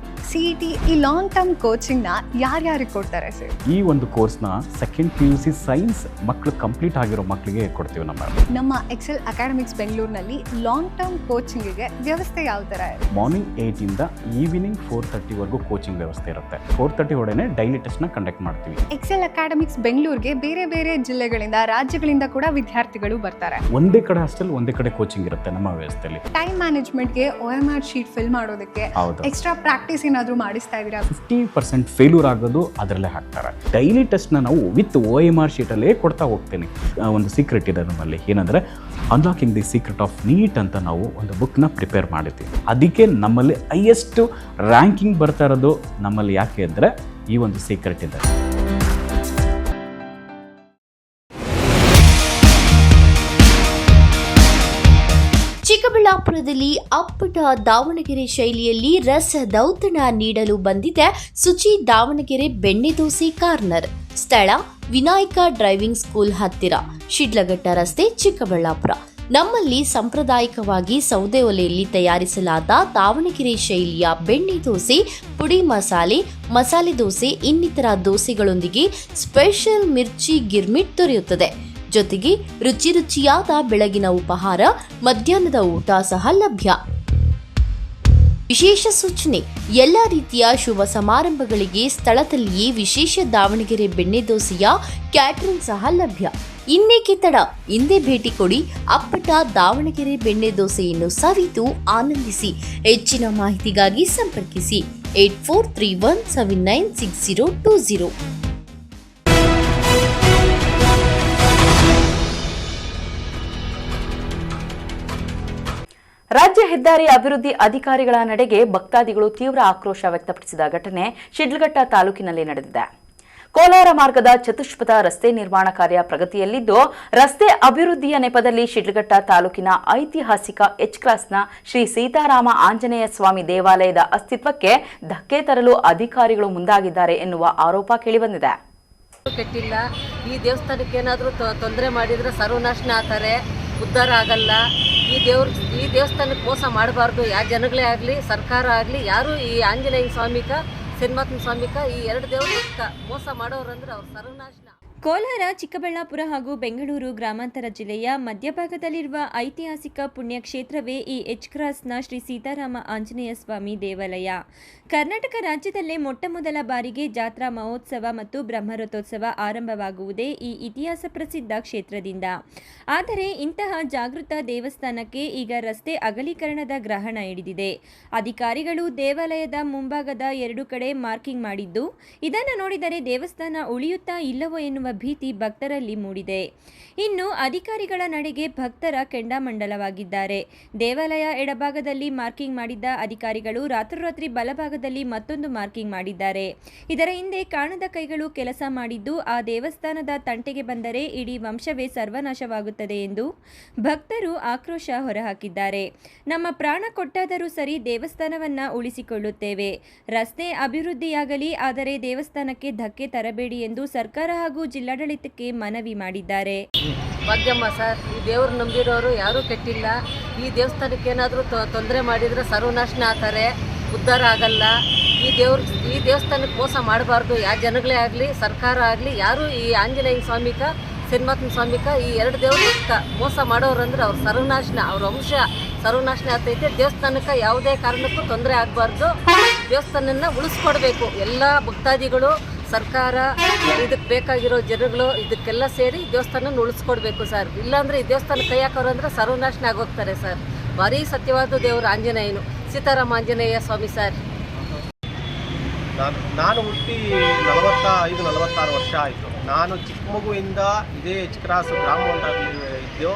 CET ಈ ಲಾಂಗ್ ಟರ್ಮ್ ಕೋಚಿಂಗ್ನ ಯಾರ್ಯಾರಿಗೆ ಕೊಡ್ತಾರೆ ಸರ್? ಈ ಒಂದು ಕೋರ್ಸ್ನ ಸೆಕೆಂಡ್ PUC ಸೈನ್ಸ್ ಮಕ್ಕಳು ಕಂಪ್ಲೀಟ್ ಆಗಿರೋ ಮಕ್ಕಳಿಗೆ ಕೊಡ್ತೀವಿ. ನಮ್ಮ ಎಕ್ಸೆಲ್ ಅಕಾಡೆಮಿಕ್ಸ್ ಬೆಂಗಳೂರಿನಲ್ಲಿ ಲಾಂಗ್ ಟರ್ಮ್ ಕೋಚಿಂಗಿಗೆ ವ್ಯವಸ್ಥೆ ಯಾವ ಥರ ಇದೆ? ಮಾರ್ನಿಂಗ್ 8 ಇಂದ ಈವ್ನಿಂಗ್ 4:30ವರೆಗೂ ಕೋಚಿಂಗ್ ವ್ಯವಸ್ಥೆ ಇರುತ್ತೆ. 4:30 ಒಳಗಡೆ ಡೈಲಿ ಟೆಸ್ಟ್ನ ಕಂಡಕ್ಟ್ ಮಾಡ್ತೀವಿ. ಎಕ್ಸೆಲ್ ಅಕಾಡೆಮಿಕ್ಸ್ ಬೆಂಗಳೂರಿಗೆ ಬೇರೆ ಬೇರೆ ಜಿಲ್ಲೆಗಳಿಂದ, ರಾಜ್ಯಗಳಿಂದ ಕೂಡ ವಿದ್ಯಾರ್ಥಿಗಳು ಬರ್ತಾರೆ. ಒಂದೇ ಕಡೆ ಹಾಸ್ಟೆಲ್, ಒಂದೇ ಕಡೆ ಕೋಚಿಂಗ್ ಇರುತ್ತೆ ನಮ್ಮ ವ್ಯವಸ್ಥೆಯಲ್ಲಿ. ಟೈಮ್ ಮ್ಯಾನೇಜ್ಮೆಂಟ್ಗೆ OMR ಶೀಟ್ ಫಿಲ್ ಮಾಡೋದಕ್ಕೆ ಎಕ್ಸ್ಟ್ರಾ ಪ್ರಾಕ್ಟೀಸ್ ಏನಾದರೂ ಮಾಡಿಸ್ತಾ ಇದ್ದೀರಾ? 50% ಫೇಲ್ಯೂರ್ ಆಗೋದು ಅದರಲ್ಲೇ ಹಾಕ್ತಾರೆ. ಡೈಲಿ ಟೆಸ್ಟ್ನ ನಾವು ವಿತ್ OMR ಶೀಟಲ್ಲೇ ಕೊಡ್ತಾ ಹೋಗ್ತೀನಿ. ಒಂದು ಸೀಕ್ರೆಟ್ ಇದೆ ನಮ್ಮಲ್ಲಿ, ಏನಂದರೆ unlocking the secret of NEET ಅಂತ ನಾವು ಒಂದು ಬುಕ್ನ ಪ್ರಿಪೇರ್ ಮಾಡಿದ್ದೀವಿ. ಅದಕ್ಕೆ ನಮ್ಮಲ್ಲಿ ಹೈಯೆಸ್ಟ್ ರ್ಯಾಂಕಿಂಗ್ ಬರ್ತಾ ಇರೋದು ನಮ್ಮಲ್ಲಿ. ಯಾಕೆ ಅಂದರೆ ಈ ಒಂದು ಸೀಕ್ರೆಟ್ ಇದೆ. ಚಿಕ್ಕಬಳ್ಳಾಪುರದಲ್ಲಿ ಅಪ್ಪಟ ದಾವಣಗೆರೆ ಶೈಲಿಯಲ್ಲಿ ರಸದೌತಣ ನೀಡಲು ಬಂದಿದೆ ಸುಚಿ ದಾವಣಗೆರೆ ಬೆಣ್ಣೆ ದೋಸೆ ಕಾರ್ನರ್. ಸ್ಥಳ ವಿನಾಯಕ ಡ್ರೈವಿಂಗ್ ಸ್ಕೂಲ್ ಹತ್ತಿರ, ಶಿಡ್ಲಘಟ್ಟ ರಸ್ತೆ, ಚಿಕ್ಕಬಳ್ಳಾಪುರ. ನಮ್ಮಲ್ಲಿ ಸಾಂಪ್ರದಾಯಿಕವಾಗಿ ಸೌದೆ ಒಲೆಯಲ್ಲಿ ತಯಾರಿಸಲಾದ ದಾವಣಗೆರೆ ಶೈಲಿಯ ಬೆಣ್ಣೆ ದೋಸೆ, ಪುಡಿ ಮಸಾಲೆ, ಮಸಾಲೆ ದೋಸೆ ಇನ್ನಿತರ ದೋಸೆಗಳೊಂದಿಗೆ ಸ್ಪೆಷಲ್ ಮಿರ್ಚಿ ಗಿರ್ಮಿಟ್ ದೊರೆಯುತ್ತದೆ. ಜೊತೆಗೆ ರುಚಿ ರುಚಿಯಾದ ಬೆಳಗಿನ ಉಪಹಾರ, ಮಧ್ಯಾಹ್ನದ ಊಟ ಸಹ ಲಭ್ಯ. ವಿಶೇಷ ಸೂಚನೆ: ಎಲ್ಲ ರೀತಿಯ ಶುಭ ಸಮಾರಂಭಗಳಿಗೆ ಸ್ಥಳದಲ್ಲಿಯೇ ವಿಶೇಷ ದಾವಣಗೆರೆ ಬೆಣ್ಣೆ ದೋಸೆಯ ಕ್ಯಾಟರಿಂಗ್ ಸಹ ಲಭ್ಯ. ಇನ್ನೇಕೆ ತಡ, ಹಿಂದೆ ಭೇಟಿ ಕೊಡಿ. ಅಪ್ಪಟ ದಾವಣಗೆರೆ ಬೆಣ್ಣೆ ದೋಸೆಯನ್ನು ಸವಿದು ಆನಂದಿಸಿ. ಹೆಚ್ಚಿನ ಮಾಹಿತಿಗಾಗಿ ಸಂಪರ್ಕಿಸಿ 8431796020. ರಾಜ್ಯ ಹೆದ್ದಾರಿ ಅಭಿವೃದ್ಧಿ ಅಧಿಕಾರಿಗಳ ನಡೆಗೆ ಭಕ್ತಾದಿಗಳು ತೀವ್ರ ಆಕ್ರೋಶ ವ್ಯಕ್ತಪಡಿಸಿದ ಘಟನೆ ಶಿಡ್ಲಘಟ್ಟ ತಾಲೂಕಿನಲ್ಲಿ ನಡೆದಿದೆ. ಕೋಲಾರ ಮಾರ್ಗದ ಚತುಷ್ಪಥ ರಸ್ತೆ ನಿರ್ಮಾಣ ಕಾರ್ಯ ಪ್ರಗತಿಯಲ್ಲಿದ್ದು, ರಸ್ತೆ ಅಭಿವೃದ್ಧಿಯ ನೆಪದಲ್ಲಿ ಶಿಡ್ಲಘಟ್ಟ ತಾಲೂಕಿನ ಐತಿಹಾಸಿಕ ಎಚ್ ಕ್ರಾಸ್ನ ಶ್ರೀ ಸೀತಾರಾಮ ಆಂಜನೇಯ ಸ್ವಾಮಿ ದೇವಾಲಯದ ಅಸ್ತಿತ್ವಕ್ಕೆ ಧಕ್ಕೆ ತರಲು ಅಧಿಕಾರಿಗಳು ಮುಂದಾಗಿದ್ದಾರೆ ಎನ್ನುವ ಆರೋಪ ಕೇಳಿಬಂದಿದೆ. ಕೆಟ್ಟಿಲ್ಲ, ಈ ದೇವಸ್ಥಾನಕ್ಕೆ ಏನಾದರೂ ತೊಂದರೆ ಮಾಡಿದರೆ ಸರ್ವನಾಶನ ಆಗ್ತಾರೆ, ಉದ್ಧಾರ ಆಗಲ್ಲ. ಈ ದೇವಸ್ಥಾನಕ್ಕೆ ಮೋಸ ಮಾಡಬಾರ್ದು. ಯಾವ ಜನಗಳೇ ಆಗಲಿ, ಸರ್ಕಾರ ಆಗಲಿ, ಯಾರು ಈ ಆಂಜನೇಯ ಸ್ವಾಮಿಕ ಸಿನ್ಮಾತ್ಮ ಸ್ವಾಮಿಕ ಈ ಎರಡು ದೇವಸ್ಥಾನಕ್ಕೆ ಮೋಸ ಮಾಡೋರಂದ್ರೆ ಅವ್ರ ಸರ್ವನಾಶನ. ಕೋಲಾರ, ಚಿಕ್ಕಬಳ್ಳಾಪುರ ಹಾಗೂ ಬೆಂಗಳೂರು ಗ್ರಾಮಾಂತರ ಜಿಲ್ಲೆಯ ಮಧ್ಯಭಾಗದಲ್ಲಿರುವ ಐತಿಹಾಸಿಕ ಪುಣ್ಯಕ್ಷೇತ್ರವೇ ಈ ಎಚ್ ಕ್ರಾಸ್ನ ಶ್ರೀ ಸೀತಾರಾಮ ಆಂಜನೇಯ ಸ್ವಾಮಿ ದೇವಾಲಯ. ಕರ್ನಾಟಕ ರಾಜ್ಯದಲ್ಲೇ ಮೊಟ್ಟಮೊದಲ ಬಾರಿಗೆ ಜಾತ್ರಾ ಮಹೋತ್ಸವ ಮತ್ತು ಬ್ರಹ್ಮರಥೋತ್ಸವ ಆರಂಭವಾಗುವುದೇ ಈ ಇತಿಹಾಸ ಪ್ರಸಿದ್ಧ ಕ್ಷೇತ್ರದಿಂದ. ಆದರೆ ಇಂತಹ ಜಾಗೃತ ದೇವಸ್ಥಾನಕ್ಕೆ ಈಗ ರಸ್ತೆ ಅಗಲೀಕರಣದ ಗ್ರಹಣ ಹಿಡಿದಿದೆ. ಅಧಿಕಾರಿಗಳು ದೇವಾಲಯದ ಮುಂಭಾಗದ 2 ಕಡೆ ಮಾರ್ಕಿಂಗ್ ಮಾಡಿದ್ದು, ಇದನ್ನು ನೋಡಿದರೆ ದೇವಸ್ಥಾನ ಉಳಿಯುತ್ತಾ ಇಲ್ಲವೋ ಎನ್ನುವ ಭೀತಿ ಭಕ್ತರಲ್ಲಿ ಮೂಡಿದೆ. ಇನ್ನು ಅಧಿಕಾರಿಗಳ ನಡೆಗೆ ಭಕ್ತರ ಕೆಂಡಾಮಂಡಲವಾಗಿದ್ದಾರೆ. ದೇವಾಲಯ ಎಡಭಾಗದಲ್ಲಿ ಮಾರ್ಕಿಂಗ್ ಮಾಡಿದ್ದ ಅಧಿಕಾರಿಗಳು ರಾತ್ರೋರಾತ್ರಿ ಬಲಭಾಗದಲ್ಲಿ ಮತ್ತೊಂದು ಮಾರ್ಕಿಂಗ್ ಮಾಡಿದ್ದಾರೆ. ಇದರ ಹಿಂದೆ ಕಾಣದ ಕೈಗಳು ಕೆಲಸ ಮಾಡಿದ್ದು, ಆ ದೇವಸ್ಥಾನದ ತಂಟೆಗೆ ಬಂದರೆ ಇಡೀ ವಂಶವೇ ಸರ್ವನಾಶವಾಗುತ್ತದೆ ಎಂದು ಭಕ್ತರು ಆಕ್ರೋಶ ಹೊರಹಾಕಿದ್ದಾರೆ. ನಮ್ಮ ಪ್ರಾಣ ಕೊಟ್ಟಾದರೂ ಸರಿ ದೇವಸ್ಥಾನವನ್ನ ಉಳಿಸಿಕೊಳ್ಳುತ್ತೇವೆ. ರಸ್ತೆ ಅಭಿವೃದ್ಧಿಯಾಗಲಿ, ಆದರೆ ದೇವಸ್ಥಾನಕ್ಕೆ ಧಕ್ಕೆ ತರಬೇಡಿ ಎಂದು ಸರ್ಕಾರ ಹಾಗೂ ಜಿಲ್ಲಾಡಳಿತಕ್ಕೆ ಮನವಿ ಮಾಡಿದ್ದಾರೆ. ಭಾಗ್ಯಮ್ಮ ಸರ್, ಈ ದೇವ್ರು ನಂಬಿರೋರು ಯಾರೂ ಕೆಟ್ಟಿಲ್ಲ. ಈ ದೇವಸ್ಥಾನಕ್ಕೆ ಏನಾದರೂ ತೊಂದರೆ ಮಾಡಿದರೆ ಸರ್ವನಾಶನ ಆಗ್ತಾರೆ, ಉದ್ಧಾರ ಆಗಲ್ಲ. ಈ ದೇವಸ್ಥಾನಕ್ಕೆ ಮೋಸ ಮಾಡಬಾರ್ದು. ಯಾವ ಜನಗಳೇ ಆಗಲಿ, ಸರ್ಕಾರ ಆಗಲಿ, ಯಾರು ಈ ಆಂಜನೇಯ ಸ್ವಾಮಿಕ ಸಿನ್ಮಾತ್ಮ ಸ್ವಾಮಿಕ ಈ ಎರಡು ದೇವಸ್ಥಾನಕ್ಕೆ ಮೋಸ ಮಾಡೋರಂದ್ರೆ ಅವ್ರ ಸರ್ವನಾಶನ, ಅವ್ರ ವಂಶ ಸರ್ವನಾಶನ ಆಗ್ತೈತೆ. ದೇವಸ್ಥಾನಕ್ಕೆ ಯಾವುದೇ ಕಾರಣಕ್ಕೂ ತೊಂದರೆ ಆಗಬಾರ್ದು. ದೇವಸ್ಥಾನನ ಉಳಿಸ್ಕೊಡ್ಬೇಕು. ಎಲ್ಲ ಭಕ್ತಾದಿಗಳು, ಸರ್ಕಾರ, ಇದಕ್ಕೆ ಬೇಕಾಗಿರೋ ಜನಗಳು ಇದಕ್ಕೆಲ್ಲ ಸೇರಿ ದೇವಸ್ಥಾನ ಉಳಿಸ್ಕೊಡ್ಬೇಕು ಸರ್. ಇಲ್ಲಾಂದರೆ ಈ ದೇವಸ್ಥಾನ ಕೈ ಹಾಕೋರು ಅಂದರೆ ಸರ್ವನಾಶನ ಆಗೋಗ್ತಾರೆ ಸರ್. ಭಾರಿ ಸತ್ಯವಾದ ದೇವರು ಆಂಜನೇಯನು, ಸೀತಾರಾಮ ಆಂಜನೇಯ ಸ್ವಾಮಿ ಸರ್. ನಾನು ಹುಟ್ಟಿ 45-46 ವರ್ಷ ಆಯಿತು. ನಾನು ಚಿಕ್ಕ ಮಗುವಿಂದ ಇದೇ ಎಚ್ ಕ್ರಾಸ್ ಗ್ರಾಮದಲ್ಲಿ ಇದ್ದು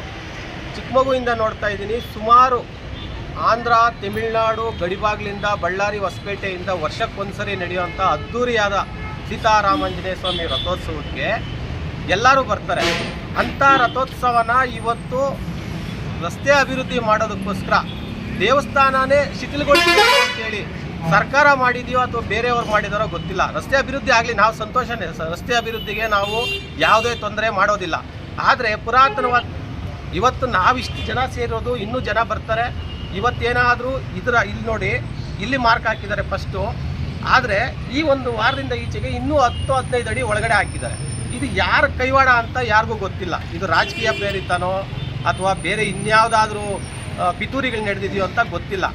ಚಿಕ್ಕ ಮಗುವಿಂದ ನೋಡ್ತಾ ಇದ್ದೀನಿ. ಸುಮಾರು ಆಂಧ್ರ, ತಮಿಳುನಾಡು ಗಡಿಭಾಗಲಿಂದ, ಬಳ್ಳಾರಿ, ಹೊಸಪೇಟೆಯಿಂದ ವರ್ಷಕ್ಕೊಂದ್ಸರಿ ನಡೆಯುವಂಥ ಅದ್ಧೂರಿಯಾದ ಸೀತಾರಾಮಾಂಜನೇಯ ಸ್ವಾಮಿ ರಥೋತ್ಸವಕ್ಕೆ ಎಲ್ಲರೂ ಬರ್ತಾರೆ. ಅಂಥ ರಥೋತ್ಸವನ ಇವತ್ತು ರಸ್ತೆ ಅಭಿವೃದ್ಧಿ ಮಾಡೋದಕ್ಕೋಸ್ಕರ ದೇವಸ್ಥಾನನೇ ಶಿಥಿಲಗೊಳಿಸಿದೆ ಅಂತೇಳಿ ಸರ್ಕಾರ ಮಾಡಿದೆಯೋ ಅಥವಾ ಬೇರೆಯವ್ರು ಮಾಡಿದಾರೋ ಗೊತ್ತಿಲ್ಲ. ರಸ್ತೆ ಅಭಿವೃದ್ಧಿ ಆಗಲಿ, ನಾವು ಸಂತೋಷನೇ. ರಸ್ತೆ ಅಭಿವೃದ್ಧಿಗೆ ನಾವು ಯಾವುದೇ ತೊಂದರೆ ಮಾಡೋದಿಲ್ಲ. ಆದರೆ ಪುರಾತನವಾದ ಇವತ್ತು ನಾವಿಷ್ಟು ಜನ ಸೇರೋದು, ಇನ್ನೂ ಜನ ಬರ್ತಾರೆ. ಇವತ್ತೇನಾದರೂ ಇಲ್ಲಿ ನೋಡಿ, ಇಲ್ಲಿ ಮಾರ್ಕ್ ಹಾಕಿದ್ದಾರೆ ಫಸ್ಟು. ಆದರೆ ಈ ಒಂದು ವಾರದಿಂದ ಈಚೆಗೆ ಇನ್ನೂ 10-15 ಅಡಿ ಒಳಗಡೆ ಹಾಕಿದ್ದಾರೆ. ಇದು ಯಾರ ಕೈವಾಡ ಅಂತ ಯಾರಿಗೂ ಗೊತ್ತಿಲ್ಲ. ಇದು ರಾಜಕೀಯ ಪ್ರೇರಿತನೋ ಅಥವಾ ಬೇರೆ ಇನ್ಯಾವುದಾದ್ರೂ ಪಿತೂರಿಗಳು ನಡೆದಿದೆಯೋ ಅಂತ ಗೊತ್ತಿಲ್ಲ.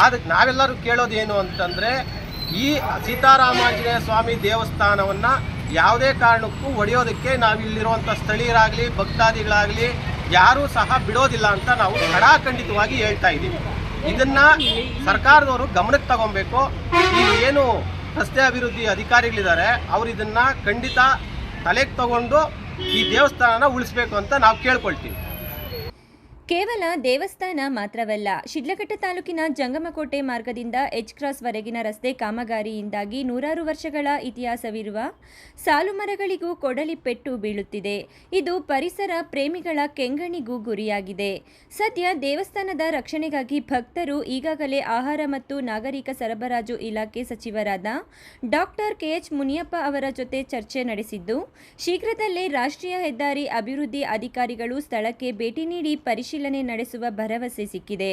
ಅದಕ್ಕೆ ನಾವೆಲ್ಲರೂ ಕೇಳೋದೇನು ಅಂತಂದರೆ, ಈ ಸೀತಾರಾಮಾಂಜನೇಯ ಸ್ವಾಮಿ ದೇವಸ್ಥಾನವನ್ನು ಯಾವುದೇ ಕಾರಣಕ್ಕೂ ಒಡೆಯೋದಕ್ಕೆ ನಾವಿಲ್ಲಿರುವಂಥ ಸ್ಥಳೀಯರಾಗಲಿ, ಭಕ್ತಾದಿಗಳಾಗಲಿ ಯಾರೂ ಸಹ ಬಿಡೋದಿಲ್ಲ ಅಂತ ನಾವು ಖಡಾಖಂಡಿತವಾಗಿ ಹೇಳ್ತಾ ಇದ್ದೀವಿ. ಇದನ್ನು ಸರ್ಕಾರದವರು ಗಮನಕ್ಕೆ ತಗೊಬೇಕು. ಈ ಏನು ರಸ್ತೆ ಅಭಿವೃದ್ಧಿ ಅಧಿಕಾರಿಗಳಿದ್ದಾರೆ, ಅವರು ಇದನ್ನು ಖಂಡಿತ ತಲೆಗೆ ತಗೊಂಡು ಈ ದೇವಸ್ಥಾನನ ಉಳಿಸ್ಬೇಕು ಅಂತ ನಾವು ಕೇಳ್ಕೊಳ್ತೀವಿ. ಕೇವಲ ದೇವಸ್ಥಾನ ಮಾತ್ರವಲ್ಲ, ಶಿಡ್ಲಘಟ್ಟ ತಾಲೂಕಿನ ಜಂಗಮಕೋಟೆ ಮಾರ್ಗದಿಂದ ಎಚ್ ಕ್ರಾಸ್ ವರೆಗಿನ ರಸ್ತೆ ಕಾಮಗಾರಿಯಿಂದಾಗಿ 100 ವರ್ಷಗಳ ಇತಿಹಾಸವಿರುವ ಸಾಲು ಮರಗಳಿಗೂ ಕೊಡಲಿ ಪೆಟ್ಟು ಬೀಳುತ್ತಿದೆ. ಇದು ಪರಿಸರ ಪ್ರೇಮಿಗಳ ಕೆಂಗಣಿಗೂ ಗುರಿಯಾಗಿದೆ. ಸದ್ಯ ದೇವಸ್ಥಾನದ ರಕ್ಷಣೆಗಾಗಿ ಭಕ್ತರು ಈಗಾಗಲೇ ಆಹಾರ ಮತ್ತು ನಾಗರಿಕ ಸರಬರಾಜು ಇಲಾಖೆ ಸಚಿವರಾದ ಡಾಕ್ಟರ್ KH ಮುನಿಯಪ್ಪ ಅವರ ಜೊತೆ ಚರ್ಚೆ ನಡೆಸಿದ್ದು, ಶೀಘ್ರದಲ್ಲೇ ರಾಷ್ಟ್ರೀಯ ಹೆದ್ದಾರಿ ಅಭಿವೃದ್ಧಿ ಅಧಿಕಾರಿಗಳು ಸ್ಥಳಕ್ಕೆ ಭೇಟಿ ನೀಡಿ ಪರಿಶೀಲನೆ ನಡೆಸುವ ಭರವಸೆ ಸಿಕ್ಕಿದೆ.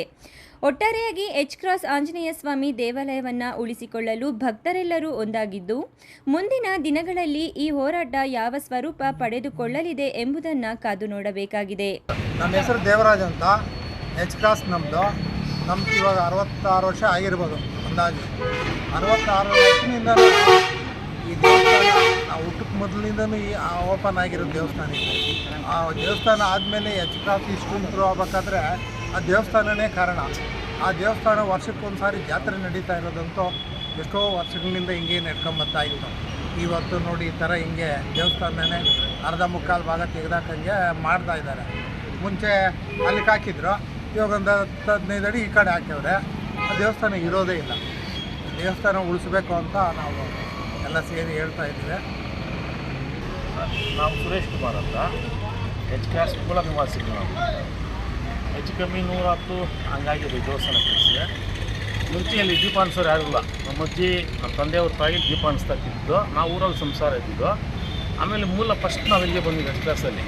ಒಟ್ಟಾರೆಯಾಗಿ ಎಚ್ ಕ್ರಾಸ್ ಆಂಜನೇಯ ಸ್ವಾಮಿ ದೇವಾಲಯವನ್ನು ಉಳಿಸಿಕೊಳ್ಳಲು ಭಕ್ತರೆಲ್ಲರೂ ಒಂದಾಗಿದ್ದು, ಮುಂದಿನ ದಿನಗಳಲ್ಲಿ ಈ ಹೋರಾಟ ಯಾವ ಸ್ವರೂಪ ಪಡೆದುಕೊಳ್ಳಲಿದೆ ಎಂಬುದನ್ನು ಕಾದು ನೋಡಬೇಕಾಗಿದೆ. ನಮ್ಮ ಹೆಸರು ದೇವರಾಜ್ ಅಂತ. ಎಚ್ ಕ್ರಾಸ್ ನಮ್ಮದು ಇವಾಗ 66 ವರ್ಷ ಆಗಿರ್ಬೋದು ಅಂದಾಜು. 66 ವರ್ಷದಿಂದ ಈ ದೇವಸ್ಥಾನ ಹುಟ್ಟಕ್ಕೆ ಮೊದಲಿಂದನೂ ಓಪನ್ ಆಗಿರೋ ದೇವಸ್ಥಾನ ಇದೆ. ಆ ದೇವಸ್ಥಾನ ಆದಮೇಲೆ ಎಚ್ ಕ್ರಾಸ್ ಇಷ್ಟು ಇಂಪ್ರೂವ್ ಆಗಬೇಕಾದ್ರೆ ಆ ದೇವಸ್ಥಾನನೇ ಕಾರಣ. ಆ ದೇವಸ್ಥಾನ ವರ್ಷಕ್ಕೊಂದು ಸಾರಿ ಜಾತ್ರೆ ನಡೀತಾ ಇರೋದಂತೂ ಎಷ್ಟೋ ವರ್ಷಗಳಿಂದ ಹಿಂಗೆ ನಡ್ಕೊಂಬರ್ತಾ ಇತ್ತು. ಇವತ್ತು ನೋಡಿ ಈ ಥರ ಹಿಂಗೆ ದೇವಸ್ಥಾನನೇ ಅರ್ಧ ಮುಕ್ಕಾಲು ಭಾಗ ತೆಗೆದಾಕಂಗೆ ಮಾಡ್ತಾ ಇದ್ದಾರೆ. ಮುಂಚೆ ಅಲ್ಲಿಗೆ ಹಾಕಿದ್ರು, ಇವಾಗ ಒಂದು 10-15 ಅಡಿ ಈ ಕಡೆ ಹಾಕಿದ್ರೆ ಆ ದೇವಸ್ಥಾನ ಇರೋದೇ ಇಲ್ಲ. ದೇವಸ್ಥಾನ ಉಳಿಸ್ಬೇಕು ಅಂತ ನಾವು ಎಲ್ಲ ಸೇರಿ ಹೇಳ್ತಾ ಇದ್ದೀವಿ. ನಾವು ಸುರೇಶ್ ಕುಮಾರ್ ಅಂತ ಎಚ್ ಕ್ರಾಸ್ ಕುಳ ನಿವಾಸಿಗಳು. ನಾವು ಹೆಚ್ಚು ಕಮ್ಮಿ 110 ಹಂಗಾಗಿದೆ ದೇವಸ್ಥಾನ ಕಳಿಸಿದೆ. ಮುಂಚೆಯಲ್ಲಿ ದೀಪ ಅನ್ಸೋರು ಯಾರೂ ಇಲ್ಲ. ನಮ್ಮ ಅಜ್ಜಿ ನಮ್ಮ ತಂದೆಯವ್ರ ತಾಯಿ ದೀಪ ಅನಿಸ್ತಾ ಇದ್ದಿದ್ದು. ನಾವು ಊರಲ್ಲಿ ಸಂಸಾರ ಇದ್ದಿದ್ದು. ಆಮೇಲೆ ಫಸ್ಟ್ ನಾವು ಇಲ್ಲಿಗೆ ಬಂದಿದ್ದು ಎಚ್ ಕ್ರಾಸಲ್ಲಿ.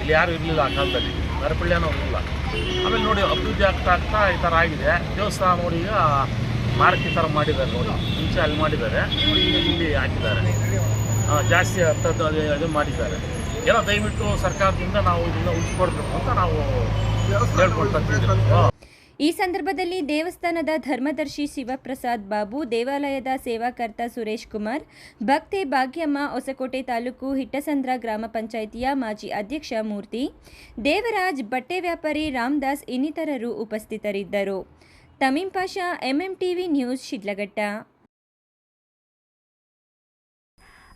ಇಲ್ಲಿ ಯಾರು ಇರಲಿಲ್ಲ ಆ ಕಾಲದಲ್ಲಿ, ನರಪಳ್ಳಿಯನೋ ಇಲ್ಲ. ಆಮೇಲೆ ನೋಡಿ ಅಭಿವೃದ್ಧಿ ಆಗ್ತಾ ಈ ಥರ ಆಗಿದೆ. ದೇವಸ್ಥಾನ ನೋಡಿ ಈಗ ಮಾರ್ಕ್ ಈ ಥರ ಮಾಡಿದ್ದಾರೆ. ನೋಡಿ ಮುಂಚೆ ಅಲ್ಲಿ ಮಾಡಿದ್ದಾರೆ, ನೋಡಿ ಈಗ ಇಲ್ಲಿ ಹಾಕಿದ್ದಾರೆ. ಜಾಸ್ತಿ ಅದು ಮಾಡಿದ್ದಾರೆ. ಏನೋ ದಯವಿಟ್ಟು ಸರ್ಕಾರದಿಂದ ನಾವು ಇದನ್ನು ಉಳಿಸ್ಕೊಡ್ಬೇಕು ಅಂತ ನಾವು ಹೇಳ್ಕೊಳ್ತಾ ಇದ್ದೀವಿ. ಈ ಸಂದರ್ಭದಲ್ಲಿ ದೇವಸ್ಥಾನದ ಧರ್ಮದರ್ಶಿ ಶಿವಪ್ರಸಾದ್ ಬಾಬು, ದೇವಾಲಯದ ಸೇವಾಕರ್ತ ಸುರೇಶ್ ಕುಮಾರ್, ಭಕ್ತೆ ಭಾಗ್ಯಮ್ಮ, ಹೊಸಕೋಟೆ ತಾಲೂಕು ಹಿಟ್ಟಸಂದ್ರ ಗ್ರಾಮ ಪಂಚಾಯಿತಿಯ ಮಾಜಿ ಅಧ್ಯಕ್ಷ ಮೂರ್ತಿ, ದೇವರಾಜ್, ಬಟ್ಟೆ ವ್ಯಾಪಾರಿ ರಾಮದಾಸ್ ಇನ್ನಿತರರು ಉಪಸ್ಥಿತರಿದ್ದರು. ತಮೀಂ ಪಾಷಾ, ಎಂಎಂಟಿವಿ ನ್ಯೂಸ್, ಶಿಡ್ಲಘಟ್ಟ.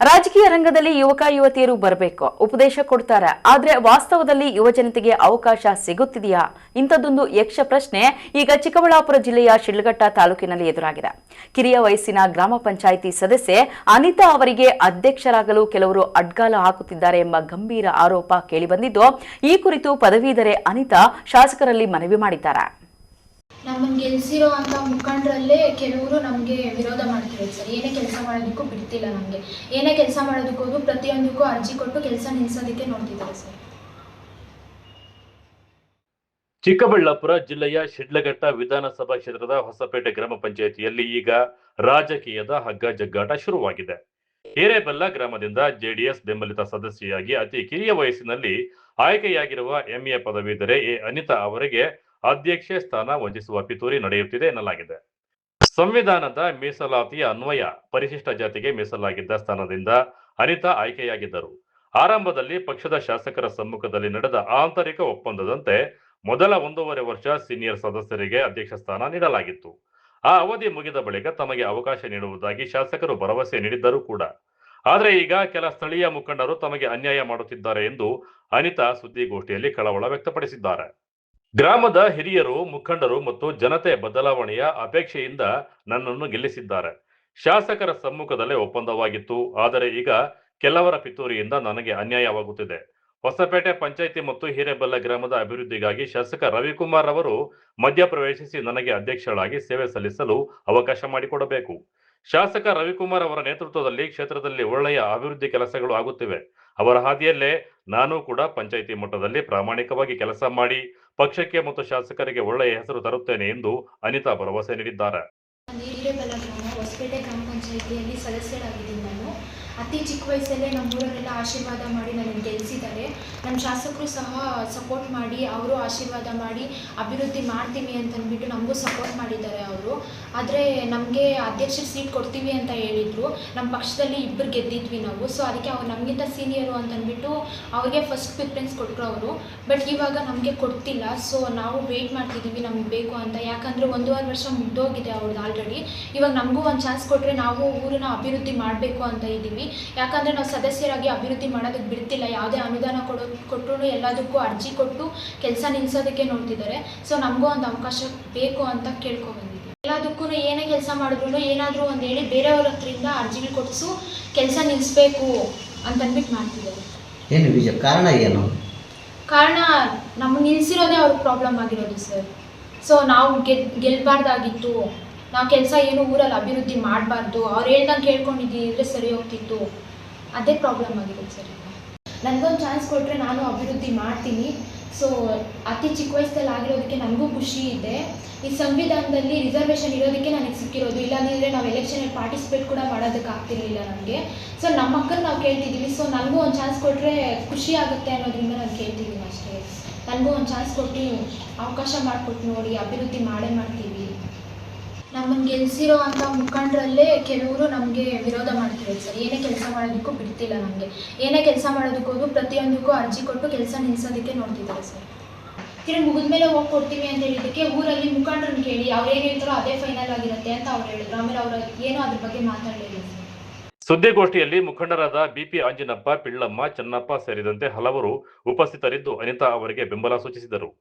ರಾಜಕೀಯ ರಂಗದಲ್ಲಿ ಯುವಕ ಯುವತಿಯರು ಬರಬೇಕು, ಉಪದೇಶ ಕೊಡ್ತಾರೆ. ಆದರೆ ವಾಸ್ತವದಲ್ಲಿ ಯುವಜನತೆಗೆ ಅವಕಾಶ ಸಿಗುತ್ತಿದೆಯಾ? ಇಂಥದ್ದೊಂದು ಯಕ್ಷ ಪ್ರಶ್ನೆ ಈಗ ಚಿಕ್ಕಬಳ್ಳಾಪುರ ಜಿಲ್ಲೆಯ ಶಿಡ್ಲಘಟ್ಟ ತಾಲೂಕಿನಲ್ಲಿ ಎದುರಾಗಿದೆ. ಕಿರಿಯ ವಯಸ್ಸಿನ ಗ್ರಾಮ ಪಂಚಾಯಿತಿ ಸದಸ್ಯೆ ಅನಿತಾ ಅವರಿಗೆ ಅಧ್ಯಕ್ಷರಾಗಲು ಕೆಲವರು ಅಡ್ಗಾಲ ಹಾಕುತ್ತಿದ್ದಾರೆ ಎಂಬ ಗಂಭೀರ ಆರೋಪ ಕೇಳಿಬಂದಿದ್ದು, ಈ ಕುರಿತು ಪದವೀಧರೆ ಅನಿತಾ ಶಾಸಕರಲ್ಲಿ ಮನವಿ ಮಾಡಿದ್ದಾರೆ. ನಮ್ಮನ್ನು ಗೆಲ್ಸಿರೋ ಅಂಥ ಮುಖಂಡರಲ್ಲೇ ಕೆಲವರು ನಮಗೆ ವಿರೋಧ ಮಾಡ್ತಿರೋದು ಸರ್. ಏನೇ ಕೆಲಸ ಮಾಡೋದಕ್ಕೂ ಬಿಡ್ತಿಲ್ಲ. ನಮಗೆ ಏನೇ ಕೆಲಸ ಮಾಡೋದಕ್ಕೆ ಹೋದ್ರು ಪ್ರತಿಯೊಂದಕ್ಕೂ ಅರ್ಜಿ ಕೊಟ್ಟು ಕೆಲಸ ನಿಲ್ಲಿಸೋದಕ್ಕೆ ನೋಡ್ತಿದ್ದಾರೆ ಸರ್. ಚಿಕ್ಕಬಳ್ಳಾಪುರ ಜಿಲ್ಲೆಯ ಶಿಡ್ಲಘಟ್ಟ ವಿಧಾನಸಭಾ ಕ್ಷೇತ್ರದ ಹೊಸಪೇಟೆ ಗ್ರಾಮ ಪಂಚಾಯಿತಿಯಲ್ಲಿ ಈಗ ರಾಜಕೀಯದ ಹಗ್ಗ ಜಗ್ಗಾಟ ಶುರುವಾಗಿದೆ. ಹಿರೇಬೆಲ್ಲ ಗ್ರಾಮದಿಂದ ಜೆಡಿಎಸ್ ಬೆಂಬಲಿತ ಸದಸ್ಯೆಯಾಗಿ ಅತಿ ಕಿರಿಯ ವಯಸ್ಸಿನಲ್ಲಿ ಆಯ್ಕೆಯಾಗಿರುವ ಎಂಎ ಪದವೀಧರೆ ಅನಿತಾ ಅವರಿಗೆ ಅಧ್ಯಕ್ಷೆ ಸ್ಥಾನ ವಂಚಿಸುವ ಪಿತೂರಿ ನಡೆಯುತ್ತಿದೆ ಎನ್ನಲಾಗಿದೆ. ಸಂವಿಧಾನದ ಮೀಸಲಾತಿಯ ಅನ್ವಯ ಪರಿಶಿಷ್ಟ ಜಾತಿಗೆ ಮೀಸಲಾಗಿದ್ದ ಸ್ಥಾನದಿಂದ ಅನಿತಾ ಆಯ್ಕೆಯಾಗಿದ್ದರು. ಆರಂಭದಲ್ಲಿ ಪಕ್ಷದ ಶಾಸಕರ ಸಮ್ಮುಖದಲ್ಲಿ ನಡೆದ ಆಂತರಿಕ ಒಪ್ಪಂದದಂತೆ ಮೊದಲ 1.5 ವರ್ಷ ಸೀನಿಯರ್ ಸದಸ್ಯರಿಗೆ ಅಧ್ಯಕ್ಷ ಸ್ಥಾನ ನೀಡಲಾಗಿತ್ತು. ಆ ಅವಧಿ ಮುಗಿದ ಬಳಿಕ ತಮಗೆ ಅವಕಾಶ ನೀಡುವುದಾಗಿ ಶಾಸಕರು ಭರವಸೆ ನೀಡಿದ್ದರೂ ಕೂಡ. ಆದರೆ ಈಗ ಕೆಲ ಸ್ಥಳೀಯ ಮುಖಂಡರು ತಮಗೆ ಅನ್ಯಾಯ ಮಾಡುತ್ತಿದ್ದಾರೆ ಎಂದು ಅನಿತಾ ಸುದ್ದಿಗೋಷ್ಠಿಯಲ್ಲಿ ಕಳವಳ ವ್ಯಕ್ತಪಡಿಸಿದ್ದಾರೆ. ಗ್ರಾಮದ ಹಿರಿಯರು, ಮುಖಂಡರು ಮತ್ತು ಜನತೆ ಬದಲಾವಣೆಯ ಅಪೇಕ್ಷೆಯಿಂದ ನನ್ನನ್ನು ಗೆಲ್ಲಿಸಿದ್ದಾರೆ. ಶಾಸಕರ ಸಮ್ಮುಖದಲ್ಲೇ ಒಪ್ಪಂದವಾಗಿತ್ತು. ಆದರೆ ಈಗ ಕೆಲವರ ಪಿತೂರಿಯಿಂದ ನನಗೆ ಅನ್ಯಾಯವಾಗುತ್ತಿದೆ. ಹೊಸಪೇಟೆ ಪಂಚಾಯಿತಿ ಮತ್ತು ಹಿರೇಬೆಲ್ಲ ಗ್ರಾಮದ ಅಭಿವೃದ್ಧಿಗಾಗಿ ಶಾಸಕ ರವಿಕುಮಾರ್ ಅವರು ಮಧ್ಯಪ್ರವೇಶಿಸಿ ನನಗೆ ಅಧ್ಯಕ್ಷರಾಗಿ ಸೇವೆ ಸಲ್ಲಿಸಲು ಅವಕಾಶ ಮಾಡಿಕೊಡಬೇಕು. ಶಾಸಕ ರವಿಕುಮಾರ್ ಅವರ ನೇತೃತ್ವದಲ್ಲಿ ಕ್ಷೇತ್ರದಲ್ಲಿ ಒಳ್ಳೆಯ ಅಭಿವೃದ್ಧಿ ಕೆಲಸಗಳು ಆಗುತ್ತಿವೆ. ಅವರ ಹಾದಿಯಲ್ಲೇ ನಾನು ಕೂಡ ಪಂಚಾಯಿತಿ ಮಟ್ಟದಲ್ಲಿ ಪ್ರಾಮಾಣಿಕವಾಗಿ ಕೆಲಸ ಮಾಡಿ ಪಕ್ಷಕ್ಕೆ ಮತ್ತು ಶಾಸಕರಿಗೆ ಒಳ್ಳೆಯ ಹೆಸರು ತರುತ್ತೇನೆ ಎಂದು ಅನಿತಾ ಭರವಸೆ ನೀಡಿದ್ದಾರೆ. ಹಿರೇಬೆಲ್ಲ ಗ್ರಾಮ ಹೊಸಪೇಟೆ ಗ್ರಾಮ ಪಂಚಾಯಿತಿಯಲ್ಲಿ ಸದಸ್ಯರಾಗಿದ್ದೀನಿ ನಾನು. ಅತಿ ಚಿಕ್ಕ ವಯಸ್ಸಲ್ಲೇ ನಮ್ಮೂರಲ್ಲೆಲ್ಲ ಆಶೀರ್ವಾದ ಮಾಡಿ ನನಗೆ ಗೆಲ್ಲಿಸಿದ್ದಾರೆ. ನಮ್ಮ ಶಾಸಕರು ಸಹ ಸಪೋರ್ಟ್ ಮಾಡಿ ಅವರು ಆಶೀರ್ವಾದ ಮಾಡಿ ಅಭಿವೃದ್ಧಿ ಮಾಡ್ತೀವಿ ಅಂತಂದ್ಬಿಟ್ಟು ನಮಗೂ ಸಪೋರ್ಟ್ ಮಾಡಿದ್ದಾರೆ ಅವರು. ಆದರೆ ನಮಗೆ ಅಧ್ಯಕ್ಷರ ಸೀಟ್ ಕೊಡ್ತೀವಿ ಅಂತ ಹೇಳಿದರು. ನಮ್ಮ ಪಕ್ಷದಲ್ಲಿ 2 ಗೆದ್ದಿದ್ವಿ ನಾವು. ಸೊ ಅದಕ್ಕೆ ಅವ್ರು ನಮಗಿಂತ ಸೀನಿಯರು ಅಂತಂದ್ಬಿಟ್ಟು ಅವ್ರಿಗೆ ಫಸ್ಟ್ ಪ್ರಿಫರೆನ್ಸ್ ಕೊಟ್ಟರು ಅವರು. ಬಟ್ ಇವಾಗ ನಮಗೆ ಕೊಡ್ತಿಲ್ಲ. ಸೊ ನಾವು ವೆಯ್ಟ್ ಮಾಡ್ತಿದ್ದೀವಿ ನಮಗೆ ಬೇಕು ಅಂತ. ಯಾಕಂದರೆ 1.5 ವರ್ಷ ಮುಗ್ದೋಗಿದೆ ಅವ್ರದ್ದು ಆಲ್ರೆಡಿ. ಇವಾಗ ನಮಗೂ ಒಂದು ಚಾನ್ಸ್ ಕೊಟ್ಟರೆ ನಾವು ಊರನ್ನ ಅಭಿವೃದ್ಧಿ ಮಾಡಬೇಕು ಅಂತ ಇದ್ದೀವಿ. ಯಾಕಂದರೆ ನಾವು ಸದಸ್ಯರಾಗಿ ಅಭಿವೃದ್ಧಿ ಮಾಡೋದಕ್ಕೆ ಬಿಡ್ತಿಲ್ಲ. ಯಾವುದೇ ಅನುದಾನ ಕೊಟ್ಟರು ಎಲ್ಲದಕ್ಕೂ ಅರ್ಜಿ ಕೊಟ್ಟು ಕೆಲಸ ನಿಲ್ಲಿಸೋದಕ್ಕೆ ನೋಡ್ತಿದ್ದಾರೆ. ಸೊ ನಮಗೂ ಒಂದು ಅವಕಾಶ ಬೇಕು ಅಂತ ಕೇಳ್ಕೊಬಂದಿದ್ದೀವಿ. ಎಲ್ಲದಕ್ಕೂ ಏನೇ ಕೆಲಸ ಮಾಡಿದ್ರು ಏನಾದರೂ ಒಂದು ಹೇಳಿ ಬೇರೆಯವ್ರ ಹತ್ರಿಂದ ಅರ್ಜಿಗಳು ಕೊಡಿಸು ಕೆಲಸ ನಿಲ್ಲಿಸ್ಬೇಕು ಅಂತಂದ್ಬಿಟ್ಟು ಮಾಡ್ತಿದ್ದಾರೆ. ಏನು ವಿಜಯ ಕಾರಣ ಏನು? ಕಾರಣ ನಮ್ಗೆ ನಿಲ್ಲಿಸಿರೋದೇ ಅವ್ರಿಗೆ ಪ್ರಾಬ್ಲಮ್ ಆಗಿರೋದು ಸರ್. ಸೊ ನಾವು ಗೆಲ್ಲಬಾರ್ದಾಗಿತ್ತು. ನಾವು ಕೆಲಸ ಏನು ಊರಲ್ಲಿ ಅಭಿವೃದ್ಧಿ ಮಾಡಬಾರ್ದು. ಅವ್ರು ಹೇಳ್ದಂಗೆ ಕೇಳ್ಕೊಂಡಿದ್ದಿದ್ರೆ ಸರಿ ಹೋಗ್ತಿತ್ತು. ಅದೇ ಪ್ರಾಬ್ಲಮ್ ಆಗಿರೋದು ಸರ್. ನನಗೊಂದು ಚಾನ್ಸ್ ಕೊಟ್ಟರೆ ನಾನು ಅಭಿವೃದ್ಧಿ ಮಾಡ್ತೀನಿ. ಸೊ ಅತಿ ಚಿಕ್ಕ ವಯಸ್ಸಲ್ಲಿ ಆಗಿರೋದಕ್ಕೆ ನನಗೂ ಖುಷಿ ಇದೆ. ಈ ಸಂವಿಧಾನದಲ್ಲಿ ರಿಸರ್ವೇಷನ್ ಇರೋದಕ್ಕೆ ನನಗೆ ಸಿಕ್ಕಿರೋದು. ಇಲ್ಲಾಂದರೆ ನಾವು ಎಲೆಕ್ಷನಲ್ಲಿ ಪಾರ್ಟಿಸಿಪೇಟ್ ಕೂಡ ಮಾಡೋದಕ್ಕೆ ಆಗ್ತಿರ್ಲಿಲ್ಲ ನಮಗೆ. ಸೊ ನಮ್ಮ ಮಕ್ಕಳು ನಾವು ಕೇಳ್ತಿದ್ದೀವಿ. ಸೊ ನನಗೂ ಒಂದು ಚಾನ್ಸ್ ಕೊಟ್ಟರೆ ಖುಷಿ ಆಗುತ್ತೆ ಅನ್ನೋದ್ರಿಂದ ನಾನು ಕೇಳ್ತಿದ್ದೀನಿ ಅಷ್ಟೇ. ನನಗೂ ಒಂದು ಚಾನ್ಸ್ ಕೊಟ್ಟು ಅವಕಾಶ ಮಾಡಿಕೊಟ್ಟು ನೋಡಿ ಅಭಿವೃದ್ಧಿ ಮಾಡೇ ಮಾಡ್ತೀವಿ. ನಮ್ಮನ್ನು ಗೆಲ್ಲಿಸಿರೋ ಅಂಥ ಮುಖಂಡರಲ್ಲೇ ಕೆಲವರು ನಮಗೆ ವಿರೋಧ ಮಾಡ್ತಿರೋದು ಸರ್. ಏನೇ ಕೆಲಸ ಮಾಡೋದಕ್ಕೂ ಬಿಡ್ತಿಲ್ಲ. ನಮಗೆ ಏನೇ ಕೆಲಸ ಮಾಡೋದಕ್ಕೆ ಹೋದ್ರು ಪ್ರತಿಯೊಂದಕ್ಕೂ ಅರ್ಜಿ ಕೊಟ್ಟು ಕೆಲಸ ನಿಲ್ಲಿಸೋದಕ್ಕೆ ನೋಡ್ತಿದ್ದಾರೆ ಸರ್. ತಿರುಗಿ ಮುಗಿದ್ಮೇಲೆ ಹೋಗಿ ಕೊಡ್ತೀವಿ ಅಂತ ಹೇಳಿದ್ದಕ್ಕೆ ಊರಲ್ಲಿ ಮುಖಂಡರನ್ನ ಕೇಳಿ ಅವ್ರು ಏನು ಹೇಳ್ತಾರೋ ಅದೇ ಫೈನಲ್ ಆಗಿರುತ್ತೆ ಅಂತ ಅವ್ರು ಹೇಳಿದ್ರು. ಆಮೇಲೆ ಅವರು ಏನೂ ಅದ್ರ ಬಗ್ಗೆ ಮಾತಾಡಲಿಲ್ಲ ಸರ್. ಸುದ್ದಿಗೋಷ್ಠಿಯಲ್ಲಿ ಮುಖಂಡರಾದ ಬಿಪಿ ಆಂಜನಪ್ಪ, ಪಿಳ್ಳಮ್ಮ, ಚನ್ನಪ್ಪ ಸೇರಿದಂತೆ ಹಲವರು ಉಪಸ್ಥಿತರಿದ್ದು ಅನಿತಾ ಅವರಿಗೆ ಬೆಂಬಲ ಸೂಚಿಸಿದರು.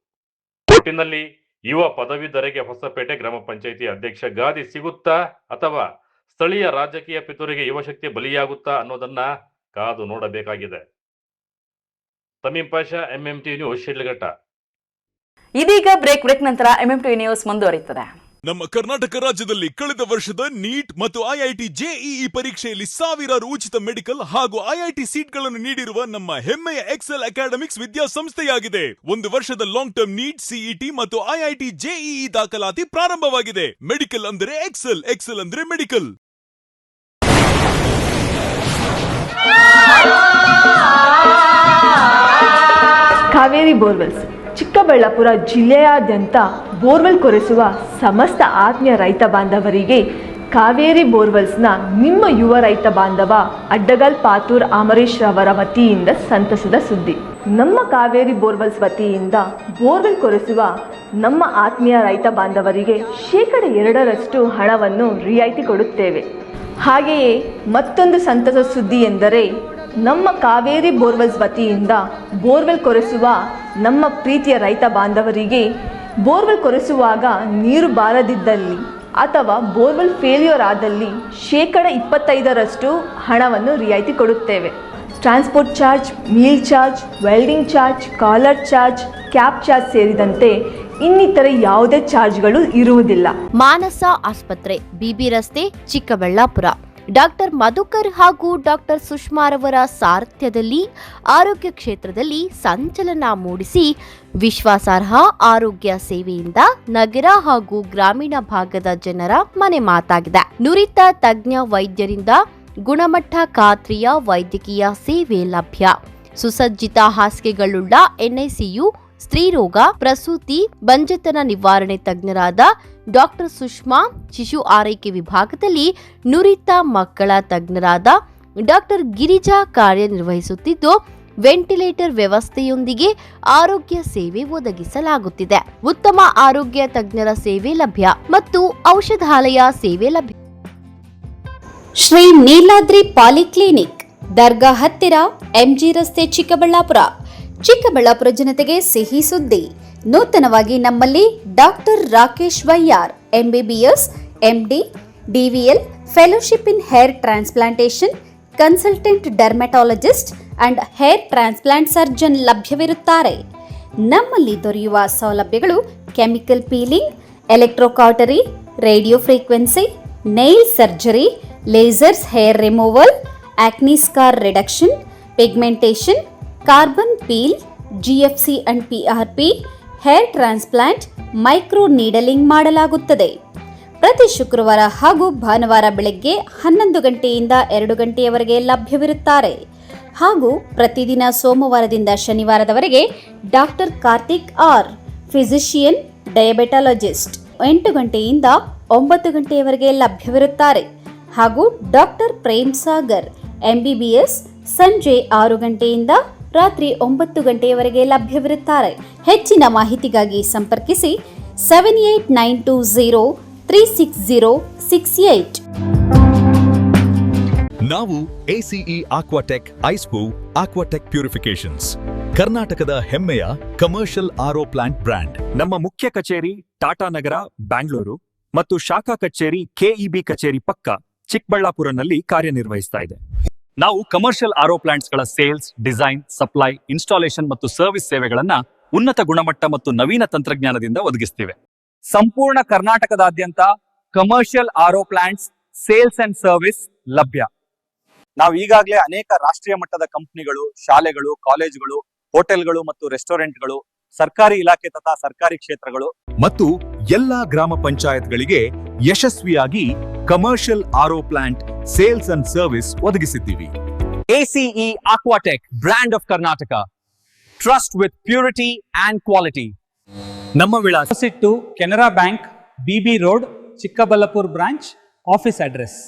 ಒಟ್ಟಿನಲ್ಲಿ ಯುವ ಪದವೀಧರೆಗೆ ಹೊಸಪೇಟೆ ಗ್ರಾಮ ಪಂಚಾಯಿತಿ ಅಧ್ಯಕ್ಷ ಗಾದಿ ಸಿಗುತ್ತಾ ಅಥವಾ ಸ್ಥಳೀಯ ರಾಜಕೀಯ ಪಿತೂರಿಗೆ ಯುವಶಕ್ತಿ ಬಲಿಯಾಗುತ್ತಾ ಅನ್ನೋದನ್ನ ಕಾದು ನೋಡಬೇಕಾಗಿದೆ. ತಮೀಂ ಪಾಷಾ, MMT ನ್ಯೂಸ್, ಶಿಡ್ಲಘಟ್ಟ. ಇದೀಗ ಬ್ರೇಕ್ ನಂತರ MMT ನ್ಯೂಸ್ ಮುಂದುವರಿಯುತ್ತದೆ. ನಮ್ಮ ಕರ್ನಾಟಕ ರಾಜ್ಯದಲ್ಲಿ ಕಳೆದ ವರ್ಷದ ನೀಟ್ ಮತ್ತು IIT JEE ಪರೀಕ್ಷೆಯಲ್ಲಿ ಸಾವಿರಾರು ಉಚಿತ ಮೆಡಿಕಲ್ ಹಾಗೂ IIT ಸೀಟ್ಗಳನ್ನು ನೀಡಿರುವ ನಮ್ಮ ಹೆಮ್ಮೆಯ ಎಕ್ಸೆಲ್ ಅಕಾಡೆಮಿಕ್ಸ್ ವಿದ್ಯಾಸಂಸ್ಥೆಯಾಗಿದೆ. ಒಂದು ವರ್ಷದ ಲಾಂಗ್ ಟರ್ಮ್ ನೀಟ್, CET ಮತ್ತು IIT JEE ದಾಖಲಾತಿ ಪ್ರಾರಂಭವಾಗಿದೆ. ಮೆಡಿಕಲ್ ಅಂದರೆ ಎಕ್ಸೆಲ್, ಎಕ್ಸೆಲ್ ಅಂದರೆ ಮೆಡಿಕಲ್. ಕಾವೇರಿ ಬೋರ್ವೆಲ್ಸ್ ಚಿಕ್ಕಬಳ್ಳಾಪುರ ಜಿಲ್ಲೆಯಾದ್ಯಂತ ಬೋರ್ವೆಲ್ ಕೊರೆಸುವ ಸಮಸ್ತ ಆತ್ಮೀಯ ರೈತ ಬಾಂಧವರಿಗೆ ಕಾವೇರಿ ಬೋರ್ವೆಲ್ಸ್ನ ನಿಮ್ಮ ಯುವ ರೈತ ಬಾಂಧವ ಅಡ್ಡಗಲ್ ಪಾತೂರ್ ಅಮರೀಶ್ ರವರ ವತಿಯಿಂದ ಸಂತಸದ ಸುದ್ದಿ. ನಮ್ಮ ಕಾವೇರಿ ಬೋರ್ವೆಲ್ಸ್ ವತಿಯಿಂದ ಬೋರ್ವೆಲ್ ಕೊರೆಸುವ ನಮ್ಮ ಆತ್ಮೀಯ ರೈತ ಬಾಂಧವರಿಗೆ 2% ಹಣವನ್ನು ರಿಯಾಯಿತಿ ಕೊಡುತ್ತೇವೆ. ಹಾಗೆಯೇ ಮತ್ತೊಂದು ಸಂತಸ ಸುದ್ದಿ ಎಂದರೆ ನಮ್ಮ ಕಾವೇರಿ ಬೋರ್ವೆಲ್ಸ್ ವತಿಯಿಂದ ಬೋರ್ವೆಲ್ ಕೊರೆಸುವ ನಮ್ಮ ಪ್ರೀತಿಯ ರೈತ ಬಾಂಧವರಿಗೆ ಬೋರ್ವೆಲ್ ಕೊರೆಸುವಾಗ ನೀರು ಬಾರದಿದ್ದಲ್ಲಿ ಅಥವಾ ಬೋರ್ವೆಲ್ ಫೇಲ್ಯೂರ್ ಆದಲ್ಲಿ 25% ಹಣವನ್ನು ರಿಯಾಯಿತಿ ಕೊಡುತ್ತೇವೆ. Transport charge, meal charge, welding charge, collar charge, cab charge ಸೇರಿದಂತೆ ಇನ್ನಿತರೆ ಯಾವುದೇ ಚಾರ್ಜ್ಗಳು ಇರುವುದಿಲ್ಲ. ಮಾನಸ ಆಸ್ಪತ್ರೆ, BB ರಸ್ತೆ, ಚಿಕ್ಕಬಳ್ಳಾಪುರ. ಡಾಕ್ಟರ್ ಮಧುಕರ್ ಹಾಗೂ ಡಾಕ್ಟರ್ ಸುಷ್ಮಾರವರ ಸಾರಥ್ಯದಲ್ಲಿ ಆರೋಗ್ಯ ಕ್ಷೇತ್ರದಲ್ಲಿ ಸಂಚಲನ ಮೂಡಿಸಿ ವಿಶ್ವಾಸಾರ್ಹ ಆರೋಗ್ಯ ಸೇವೆಯಿಂದ ನಗರ ಹಾಗೂ ಗ್ರಾಮೀಣ ಭಾಗದ ಜನರ ಮನೆ ಮಾತಾಗಿದೆ. ನುರಿತ ತಜ್ಞ ವೈದ್ಯರಿಂದ ಗುಣಮಟ್ಟ ಖಾತ್ರಿಯ ವೈದ್ಯಕೀಯ ಸೇವೆ ಲಭ್ಯ. ಸುಸಜ್ಜಿತ ಹಾಸಿಗೆಗಳುಳ್ಳ NICU, ಸ್ತ್ರೀರೋಗ, ಪ್ರಸೂತಿ, ಬಂಜೆತನ ನಿವಾರಣೆ ತಜ್ಞರಾದ ಡಾಕ್ಟರ್ ಸುಷ್ಮಾ, ಶಿಶು ಆರೈಕೆ ವಿಭಾಗದಲ್ಲಿ ನುರಿತ ಮಕ್ಕಳ ತಜ್ಞರಾದ ಡಾಕ್ಟರ್ ಗಿರಿಜಾ ಕಾರ್ಯನಿರ್ವಹಿಸುತ್ತಿದ್ದು, ವೆಂಟಿಲೇಟರ್ ವ್ಯವಸ್ಥೆಯೊಂದಿಗೆ ಆರೋಗ್ಯ ಸೇವೆ ಒದಗಿಸಲಾಗುತ್ತಿದೆ. ಉತ್ತಮ ಆರೋಗ್ಯ ತಜ್ಞರ ಸೇವೆ ಲಭ್ಯ ಮತ್ತು ಔಷಧಾಲಯ ಸೇವೆ ಲಭ್ಯ. ಶ್ರೀ ನೀಲಾದ್ರಿ ಪಾಲಿಕ್ಲಿನಿಕ್, ದರ್ಗಾ ಹತ್ತಿರ, MG ರಸ್ತೆ, ಚಿಕ್ಕಬಳ್ಳಾಪುರ. ಚಿಕ್ಕಬಳ್ಳಾಪುರ ಜನತೆಗೆ ಸಿಹಿ ಸುದ್ದಿ. ನೂತನವಾಗಿ ನಮ್ಮಲ್ಲಿ ಡಾಕ್ಟರ್ ರಾಕೇಶ್ ವೈಯಾರ್, MBBS, MD, DVL, fellowship in hair transplantation, consultant dermatologist and hair transplant surgeon ಲಭ್ಯವಿರುತ್ತಾರೆ. ನಮ್ಮಲ್ಲಿ ದೊರೆಯುವ ಸೌಲಭ್ಯಗಳು chemical peeling, electrocautery, radio frequency, nail surgery, lasers hair removal, acne scar reduction, pigmentation, carbon peel, GFC and PRP, hair transplant, micro needling ಮಾಡಲಾಗುತ್ತದೆ. ಪ್ರತಿ ಶುಕ್ರವಾರ ಹಾಗೂ ಭಾನುವಾರ ಬೆಳಗ್ಗೆ 11 ಗಂಟೆಯಿಂದ 2 ಗಂಟೆಯವರೆಗೆ ಲಭ್ಯವಿರುತ್ತಾರೆ. ಹಾಗೂ ಪ್ರತಿದಿನ ಸೋಮವಾರದಿಂದ ಶನಿವಾರದವರೆಗೆ ಡಾಕ್ಟರ್ ಕಾರ್ತಿಕ್ ಆರ್, ಫಿಸಿಷಿಯನ್, ಡಯಾಬೆಟಾಲಜಿಸ್ಟ್ 8 ಗಂಟೆಯಿಂದ 9 ಗಂಟೆಯವರೆಗೆ ಲಭ್ಯವಿರುತ್ತಾರೆ. ಹಾಗೂ ಡಾಕ್ಟರ್ ಪ್ರೇಮ್ ಸಾಗರ್, MBBS, ಸಂಜೆ 6 ಗಂಟೆಯಿಂದ ರಾತ್ರಿ 9 ಗಂಟೆಯವರೆಗೆ ಲಭ್ಯವಿರುತ್ತಾರೆ. ಹೆಚ್ಚಿನ ಮಾಹಿತಿಗಾಗಿ ಸಂಪರ್ಕಿಸಿ 7892036068. ನಾವು ACE ಆಕ್ವಾಟೆಕ್ ಐಸ್ಪೂ ಆಕ್ವಾಟೆಕ್ ಪ್ಯೂರಿಫಿಕೇಶನ್ಸ್, ಕರ್ನಾಟಕದ ಹೆಮ್ಮೆಯ ಕಮರ್ಷಿಯಲ್ RO ಪ್ಲಾಂಟ್ ಬ್ರ್ಯಾಂಡ್. ನಮ್ಮ ಮುಖ್ಯ ಕಚೇರಿ ಟಾಟಾನಗರ, ಬ್ಯಾಂಗ್ಳೂರು ಮತ್ತು ಶಾಖಾ ಕಚೇರಿ KEB ಕಚೇರಿ ಪಕ್ಕ ಚಿಕ್ಕಬಳ್ಳಾಪುರನಲ್ಲಿ ಕಾರ್ಯನಿರ್ವಹಿಸ್ತಾ ಇದೆ. ನಾವು ಕಮರ್ಷಿಯಲ್ RO ಪ್ಲಾಂಟ್ಸ್ಗಳ ಸೇಲ್ಸ್, ಡಿಸೈನ್, ಸಪ್ಲೈ, ಇನ್ಸ್ಟಾಲೇಷನ್ ಮತ್ತು ಸರ್ವಿಸ್ ಸೇವೆಗಳನ್ನ ಉನ್ನತ ಗುಣಮಟ್ಟ ಮತ್ತು ನವೀನ ತಂತ್ರಜ್ಞಾನದಿಂದ ಒದಗಿಸ್ತೀವಿ. ಸಂಪೂರ್ಣ ಕರ್ನಾಟಕದಾದ್ಯಂತ commercial RO plants sales and service ಲಭ್ಯ. ನಾವು ಈಗಾಗಲೇ ಅನೇಕ ರಾಷ್ಟ್ರೀಯ ಮಟ್ಟದ ಕಂಪನಿಗಳು, ಶಾಲೆಗಳು, ಕಾಲೇಜುಗಳು, ಹೋಟೆಲ್ಗಳು ಮತ್ತು ರೆಸ್ಟೋರೆಂಟ್ಗಳು, ಸರ್ಕಾರಿ ಇಲಾಖೆ ತಥಾ ಸರ್ಕಾರಿ ಕ್ಷೇತ್ರಗಳು ಮತ್ತು ಎಲ್ಲಾ ಗ್ರಾಮ ಪಂಚಾಯತ್ಗಳಿಗೆ ಯಶಸ್ವಿಯಾಗಿ commercial RO plant sales and service ಒದಗಿಸಿದ್ದೀವಿ. ACE Aquatech, brand of Karnataka. Trust with purity and quality. ನಮ್ಮ ವಿಳಾಸ to Canara Bank, BB road, Chikkaballapur branch, office address.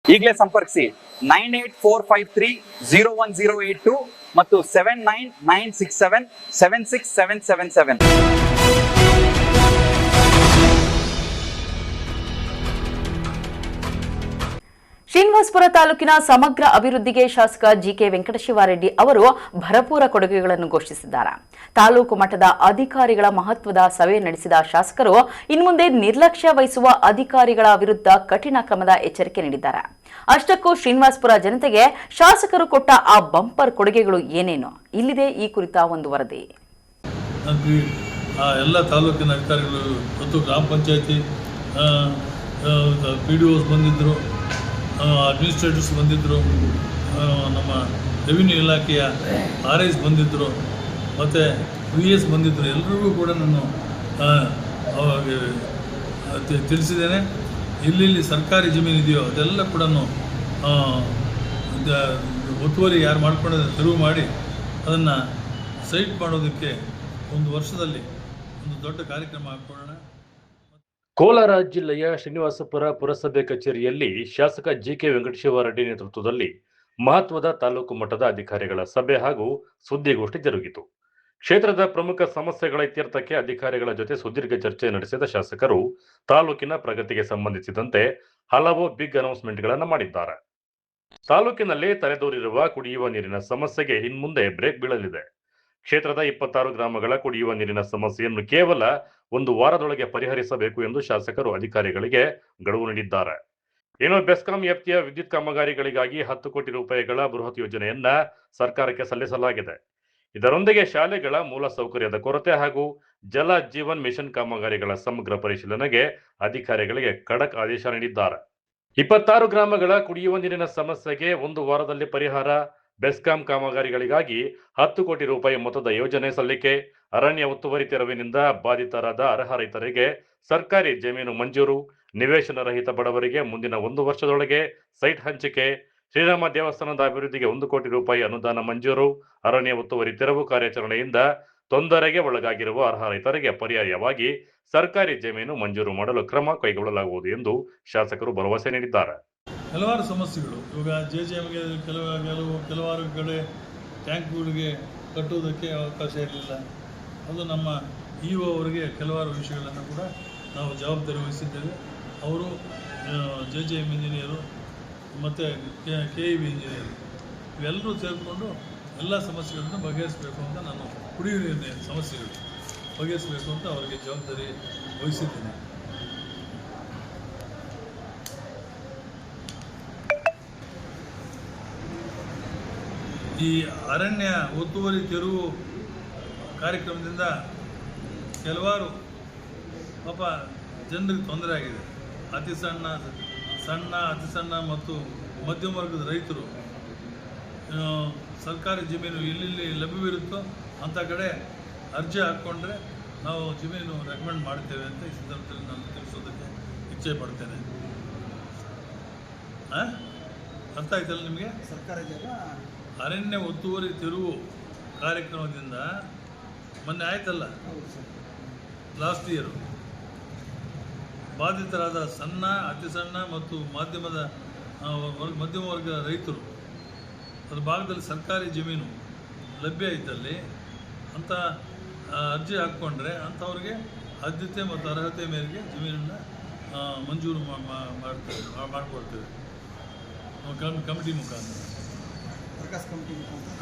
ಈಗಲೇ ಸಂಪರ್ಕಿಸಿ 9845301082 ಮತ್ತು 7996776777. ಶ್ರೀನಿವಾಸಪುರ ತಾಲೂಕಿನ ಸಮಗ್ರ ಅಭಿವೃದ್ಧಿಗೆ ಶಾಸಕ ಜಿಕೆ ವೆಂಕಟಶಿವಾರೆಡ್ಡಿ ಅವರು ಭರಪೂರ ಕೊಡುಗೆಗಳನ್ನು ಘೋಷಿಸಿದ್ದಾರೆ. ತಾಲೂಕು ಮಟ್ಟದ ಅಧಿಕಾರಿಗಳ ಮಹತ್ವದ ಸಭೆ ನಡೆಸಿದ ಶಾಸಕರು ಇನ್ಮುಂದೆ ನಿರ್ಲಕ್ಷ್ಯ ವಹಿಸುವ ಅಧಿಕಾರಿಗಳ ವಿರುದ್ಧ ಕಠಿಣ ಕ್ರಮದ ಎಚ್ಚರಿಕೆ ನೀಡಿದ್ದಾರೆ. ಅಷ್ಟಕ್ಕೂ ಶ್ರೀನಿವಾಸಪುರ ಜನತೆಗೆ ಶಾಸಕರು ಕೊಟ್ಟ ಆ ಬಂಪರ್ ಕೊಡುಗೆಗಳು ಏನೇನು? ಇಲ್ಲಿದೆ ಈ ಕುರಿತ ಒಂದು ವರದಿ. ಎಲ್ಲ ತಾಲೂಕಿನ ಅಧಿಕಾರಿಗಳು ಮತ್ತು ಗ್ರಾಮ ಪಂಚಾಯತಿ PDOs ಬಂದಿದ್ದರು, ಅಡ್ಮಿನಿಸ್ಟ್ರೇಟರ್ಸ್ ಬಂದಿದ್ದರು, ನಮ್ಮ ರೆವಿನ್ಯೂ ಇಲಾಖೆಯ RIs ಬಂದಿದ್ದರು, ಮತ್ತು VS ಬಂದಿದ್ದರು. ಎಲ್ಲರಿಗೂ ಕೂಡ ನಾನು ತಿಳಿಸಿದ್ದೇನೆ. ಇಲ್ಲಿ ಸರ್ಕಾರಿ ಜಮೀನು ಇದೆಯೋ ಅದೆಲ್ಲ ಕೂಡ ಒತ್ತುವರಿ ಯಾರು ಮಾಡ್ಕೊಂಡಿದ್ದಾರೆ ತೆರವು ಮಾಡಿ ಅದನ್ನು ಸೈಟ್ ಮಾಡೋದಕ್ಕೆ ಒಂದು ವರ್ಷದಲ್ಲಿ ಒಂದು ದೊಡ್ಡ ಕಾರ್ಯಕ್ರಮ ಹಾಕೊಳ್ಳೋಣ. ಕೋಲಾರ ಜಿಲ್ಲೆಯ ಶ್ರೀನಿವಾಸಪುರ ಪುರಸಭೆ ಕಚೇರಿಯಲ್ಲಿ ಶಾಸಕ ಜಿಕೆ ವೆಂಕಟಶಿವಾರೆಡ್ಡಿ ನೇತೃತ್ವದಲ್ಲಿ ಮಹತ್ವದ ತಾಲೂಕು ಮಟ್ಟದ ಅಧಿಕಾರಿಗಳ ಸಭೆ ಹಾಗೂ ಸುದ್ದಿಗೋಷ್ಠಿ ಜರುಗಿತು. ಕ್ಷೇತ್ರದ ಪ್ರಮುಖ ಸಮಸ್ಯೆಗಳ ಇತ್ಯರ್ಥಕ್ಕೆ ಅಧಿಕಾರಿಗಳ ಜೊತೆ ಸುದೀರ್ಘ ಚರ್ಚೆ ನಡೆಸಿದ ಶಾಸಕರು ತಾಲೂಕಿನ ಪ್ರಗತಿಗೆ ಸಂಬಂಧಿಸಿದಂತೆ ಹಲವು ಬಿಗ್ ಅನೌನ್ಸ್ಮೆಂಟ್ಗಳನ್ನು ಮಾಡಿದ್ದಾರೆ. ತಾಲೂಕಿನಲ್ಲಿ ತಲೆದೋರಿರುವ ಕುಡಿಯುವ ನೀರಿನ ಸಮಸ್ಯೆಗೆ ಇನ್ಮುಂದೆ ಬ್ರೇಕ್ ಬೀಳಲಿದೆ. ಕ್ಷೇತ್ರದ 26 ಗ್ರಾಮಗಳ ಕುಡಿಯುವ ನೀರಿನ ಸಮಸ್ಯೆಯನ್ನು ಕೇವಲ ಒಂದು ವಾರದೊಳಗೆ ಪರಿಹರಿಸಬೇಕು ಎಂದು ಶಾಸಕರು ಅಧಿಕಾರಿಗಳಿಗೆ ಗಡುವು ನೀಡಿದ್ದಾರೆ. ಇನ್ನು ಬೆಸ್ಕಾಂ ವ್ಯಾಪ್ತಿಯ ವಿದ್ಯುತ್ ಕಾಮಗಾರಿಗಳಿಗಾಗಿ 10 ಕೋಟಿ ರೂಪಾಯಿಗಳ ಬೃಹತ್ ಯೋಜನೆಯನ್ನ ಸರ್ಕಾರಕ್ಕೆ ಸಲ್ಲಿಸಲಾಗಿದೆ. ಇದರೊಂದಿಗೆ ಶಾಲೆಗಳ ಮೂಲ ಸೌಕರ್ಯದ ಕೊರತೆ ಹಾಗೂ ಜಲ ಜೀವನ್ ಮಿಷನ್ ಕಾಮಗಾರಿಗಳ ಸಮಗ್ರ ಪರಿಶೀಲನೆಗೆ ಅಧಿಕಾರಿಗಳಿಗೆ ಖಡಕ್ ಆದೇಶ ನೀಡಿದ್ದಾರೆ. 26 ಗ್ರಾಮಗಳ ಕುಡಿಯುವ ನೀರಿನ ಸಮಸ್ಯೆಗೆ ಒಂದು ವಾರದಲ್ಲಿ ಪರಿಹಾರ, ಬೆಸ್ಕಾಂ ಕಾಮಗಾರಿಗಳಿಗಾಗಿ 10 ಕೋಟಿ ರೂಪಾಯಿ ಮೊತ್ತದ ಯೋಜನೆ ಸಲ್ಲಿಕೆ, ಅರಣ್ಯ ಒತ್ತುವರಿ ತೆರವಿನಿಂದ ಬಾಧಿತರಾದ ಅರ್ಹ ರೈತರಿಗೆ ಸರ್ಕಾರಿ ಜಮೀನು ಮಂಜೂರು, ನಿವೇಶನ ರಹಿತ ಬಡವರಿಗೆ ಮುಂದಿನ 1 ವರ್ಷದೊಳಗೆ ಸೈಟ್ ಹಂಚಿಕೆ, ಶ್ರೀರಾಮ ದೇವಸ್ಥಾನದ ಅಭಿವೃದ್ಧಿಗೆ 1 ಕೋಟಿ ರೂಪಾಯಿ ಅನುದಾನ ಮಂಜೂರು, ಅರಣ್ಯ ಒತ್ತುವರಿ ತೆರವು ಕಾರ್ಯಾಚರಣೆಯಿಂದ ತೊಂದರೆಗೆ ಒಳಗಾಗಿರುವ ಅರ್ಹ ರೈತರಿಗೆ ಪರ್ಯಾಯವಾಗಿ ಸರ್ಕಾರಿ ಜಮೀನು ಮಂಜೂರು ಮಾಡಲು ಕ್ರಮ ಕೈಗೊಳ್ಳಲಾಗುವುದು ಎಂದು ಶಾಸಕರು ಭರವಸೆ ನೀಡಿದ್ದಾರೆ. ಹಲವಾರು ಸಮಸ್ಯೆಗಳು ಇವಾಗ JJMಗೆ ಕೆಲವಾರು ಕಡೆ ಟ್ಯಾಂಕ್ಗಳಿಗೆ ಕಟ್ಟುವುದಕ್ಕೆ ಅವಕಾಶ ಇರಲಿಲ್ಲ. ಅದು ನಮ್ಮ EO ಅವರಿಗೆ ಕೆಲವಾರು ವಿಷಯಗಳನ್ನು ಕೂಡ ನಾವು ಜವಾಬ್ದಾರಿ ವಹಿಸಿದ್ದೇವೆ. ಅವರು JJM ಇಂಜಿನಿಯರು ಮತ್ತು KEB ಇಂಜಿನಿಯರು ಇವೆಲ್ಲರೂ ಸೇರಿಕೊಂಡು ಎಲ್ಲ ಸಮಸ್ಯೆಗಳನ್ನು ಬಗೆಹರಿಸಬೇಕು ಅಂತ ನಾನು ಕುಡಿಯುವ ನೀರಿನ ಸಮಸ್ಯೆಗಳು ಬಗೆಹರಿಸಬೇಕು ಅಂತ ಅವರಿಗೆ ಜವಾಬ್ದಾರಿ ವಹಿಸಿದ್ದೇನೆ. ಈ ಅರಣ್ಯ ಒತ್ತುವರಿ ತೆರವು ಕಾರ್ಯಕ್ರಮದಿಂದ ಕೆಲವಾರು ಪಾಪ ಜನರಿಗೆ ತೊಂದರೆ ಆಗಿದೆ. ಅತಿ ಸಣ್ಣ ಮತ್ತು ಮಧ್ಯಮ ವರ್ಗದ ರೈತರು ಸರ್ಕಾರಿ ಜಮೀನು ಎಲ್ಲೆಲ್ಲಿ ಲಭ್ಯವಿರುತ್ತೋ ಅಂಥ ಕಡೆ ಅರ್ಜಿ ಹಾಕ್ಕೊಂಡ್ರೆ ನಾವು ಜಮೀನು ರೆಕಮೆಂಡ್ ಮಾಡ್ತೇವೆ ಅಂತ ಈ ಸಂದರ್ಭದಲ್ಲಿ ನಾನು ತಿಳಿಸೋದಕ್ಕೆ ಇಚ್ಛೆ ಪಡ್ತೇನೆ. ಅರ್ಥ ಆಯ್ತಲ್ಲ ನಿಮಗೆ? ಸರ್ಕಾರಿ ಜಾಗ ಅರಣ್ಯ ಒತ್ತುವರಿ ತೆರವು ಕಾರ್ಯಕ್ರಮದಿಂದ ಮೊನ್ನೆ ಆಯ್ತಲ್ಲ, ಲಾಸ್ಟ್ ಇಯರು ಬಾಧಿತರಾದ ಸಣ್ಣ, ಅತಿ ಸಣ್ಣ ಮತ್ತು ಮಧ್ಯಮ ವರ್ಗದ ರೈತರು ಅದ್ರ ಭಾಗದಲ್ಲಿ ಸರ್ಕಾರಿ ಜಮೀನು ಲಭ್ಯ ಇದ್ದಲ್ಲಿ ಅಂತ ಅರ್ಜಿ ಹಾಕ್ಕೊಂಡ್ರೆ ಅಂಥವ್ರಿಗೆ ಆದ್ಯತೆ ಮತ್ತು ಅರ್ಹತೆ ಮೇರೆಗೆ ಜಮೀನನ್ನು ಮಂಜೂರು ಮಾಡಿಕೊಡ್ತೇವೆ ಕಮಿಟಿ ಮುಖಾಂತರ.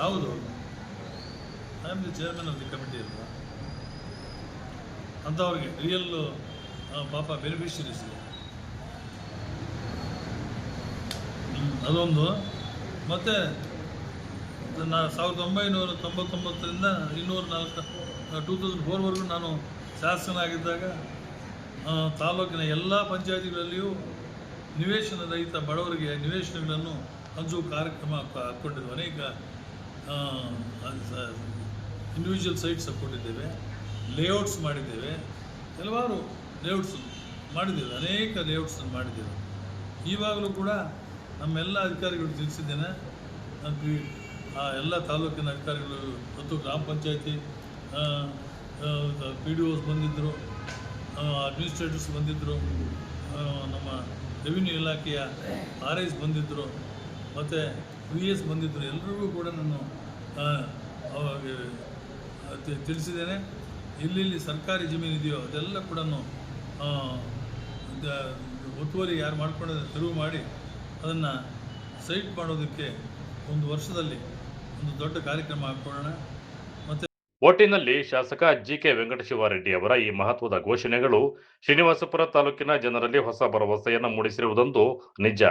ಹೌದು, I am the chairman of the committee ಅಲ್ವಾ. ಅಂಥವ್ರಿಗೆ ರಿಯಲ್ ಪಾಪ ಬೆನಿಫಿಷರೀಸ್ ಅದೊಂದು. ಮತ್ತು 1999ರಿಂದ 2004ವರೆಗೂ ನಾನು ಶಾಸಕನಾಗಿದ್ದಾಗ ತಾಲೂಕಿನ ಎಲ್ಲ ಪಂಚಾಯತಿಗಳಲ್ಲಿಯೂ ನಿವೇಶನ ರಹಿತ ಬಡವರಿಗೆ ನಿವೇಶನಗಳನ್ನು ಹಂಚುವ ಕಾರ್ಯಕ್ರಮ ಹಾಕ್ಕೊಂಡಿದ್ದೇವೆ. ಅನೇಕ ಇಂಡಿವಿಜುವಲ್ ಸೈಟ್ಸ್ ಹಾಕ್ಕೊಂಡಿದ್ದೇವೆ, ಲೇಔಟ್ಸ್ ಮಾಡಿದ್ದೇವೆ, ಕೆಲವಾರು ಲೇಔಟ್ಸ್ ಮಾಡಿದ್ದೇವೆ, ಅನೇಕ ಲೇಔಟ್ಸ್ ಮಾಡಿದ್ದೇವೆ. ಈವಾಗಲೂ ಕೂಡ ನಮ್ಮೆಲ್ಲ ಅಧಿಕಾರಿಗಳು ತಿಳಿಸಿದ್ದೇನೆ. ಎಲ್ಲ ತಾಲೂಕಿನ ಅಧಿಕಾರಿಗಳು ಮತ್ತು ಗ್ರಾಮ ಪಂಚಾಯತಿ PDOs ಬಂದಿದ್ದರು, ಅಡ್ಮಿನಿಸ್ಟ್ರೇಟರ್ಸ್ ಬಂದಿದ್ದರು, ನಮ್ಮ ರೆವಿನ್ಯೂ ಇಲಾಖೆಯ RIs ಬಂದಿದ್ದರು, ಮತ್ತು VS ಬಂದಿದ್ದರು. ಎಲ್ಲರಿಗೂ ಕೂಡ ನಾನು ತಿಳಿಸಿದ್ದೇನೆ. ಎಲ್ಲೆಲ್ಲಿ ಸರ್ಕಾರಿ ಜಮೀನು ಇದೆಯೋ ಅದೆಲ್ಲ ಕೂಡ ಒತ್ತುವರಿ ಯಾರು ಮಾಡ್ಕೊಂಡಿದ್ದಾರೆ ತೆರವು ಮಾಡಿ ಅದನ್ನು ಸೈಟ್ ಮಾಡೋದಕ್ಕೆ ಒಂದು ವರ್ಷದಲ್ಲಿ ಒಂದು ದೊಡ್ಡ ಕಾರ್ಯಕ್ರಮ ಹಾಕೊಳ್ಳೋಣ. ಮತ್ತು ಒಟ್ಟಿನಲ್ಲಿ ಶಾಸಕ ಜಿಕೆ ವೆಂಕಟಶಿವಾರೆಡ್ಡಿ ಅವರ ಈ ಮಹತ್ವದ ಘೋಷಣೆಗಳು ಶ್ರೀನಿವಾಸಪುರ ತಾಲೂಕಿನ ಜನರಲ್ಲಿ ಹೊಸ ಭರವಸೆಯನ್ನು ಮೂಡಿಸಿರುವುದೊಂದು ನಿಜ.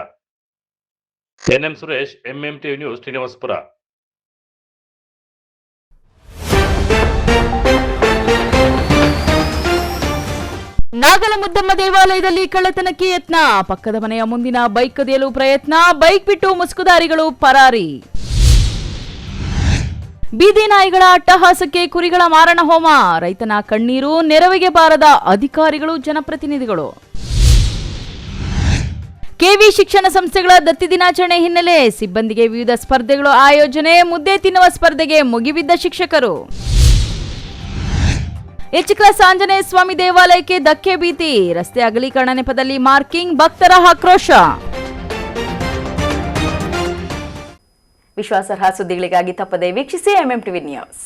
NM Suresh, MMTV news, Srinivasapura. Nagalamuddamma ದೇವಾಲಯದಲ್ಲಿ ಕಳ್ಳತನಕ್ಕೆ ಯತ್ನ, ಪಕ್ಕದ ಮನೆಯ ಮುಂದಿನ ಬೈಕ್ ಕದಿಯಲು ಪ್ರಯತ್ನ, ಬೈಕ್ ಬಿಟ್ಟು ಮುಸುಕುದಾರಿಗಳು ಪರಾರಿ. ಬೀದಿ ನಾಯಿಗಳ ಅಟ್ಟಹಾಸಕ್ಕೆ ಕುರಿಗಳ ಮಾರಣ ಹೋಮ, ರೈತನ ಕಣ್ಣೀರು, ನೆರವಿಗೆ ಬಾರದ ಅಧಿಕಾರಿಗಳು, ಜನಪ್ರತಿನಿಧಿಗಳು. ಕೆವಿ ಶಿಕ್ಷಣ ಸಂಸ್ಥೆಗಳ ದತ್ತಿ ದಿನಾಚರಣೆ ಹಿನ್ನೆಲೆ ಸಿಬ್ಬಂದಿಗೆ ವಿವಿಧ ಸ್ಪರ್ಧೆಗಳು ಆಯೋಜನೆ, ಮುದ್ದೆ ತಿನ್ನುವ ಸ್ಪರ್ಧೆಗೆ ಮುಗಿಬಿದ್ದ ಶಿಕ್ಷಕರು. ಎಚ್ ಕ್ರಾಸ್ ಆಂಜನೇಯ ಸ್ವಾಮಿ ದೇವಾಲಯಕ್ಕೆ ಧಕ್ಕೆ ಭೀತಿ, ರಸ್ತೆ ಅಗಲೀಕರಣ ನೆಪದಲ್ಲಿ ಮಾರ್ಕಿಂಗ್, ಭಕ್ತರ ಆಕ್ರೋಶ. ವಿಶ್ವಾಸಾರ್ಹ ಸುದ್ದಿಗಳಿಗಾಗಿ ತಪ್ಪದೆ ವೀಕ್ಷಿಸಿ ಎಂಎಂ ಟಿವಿ ನ್ಯೂಸ್.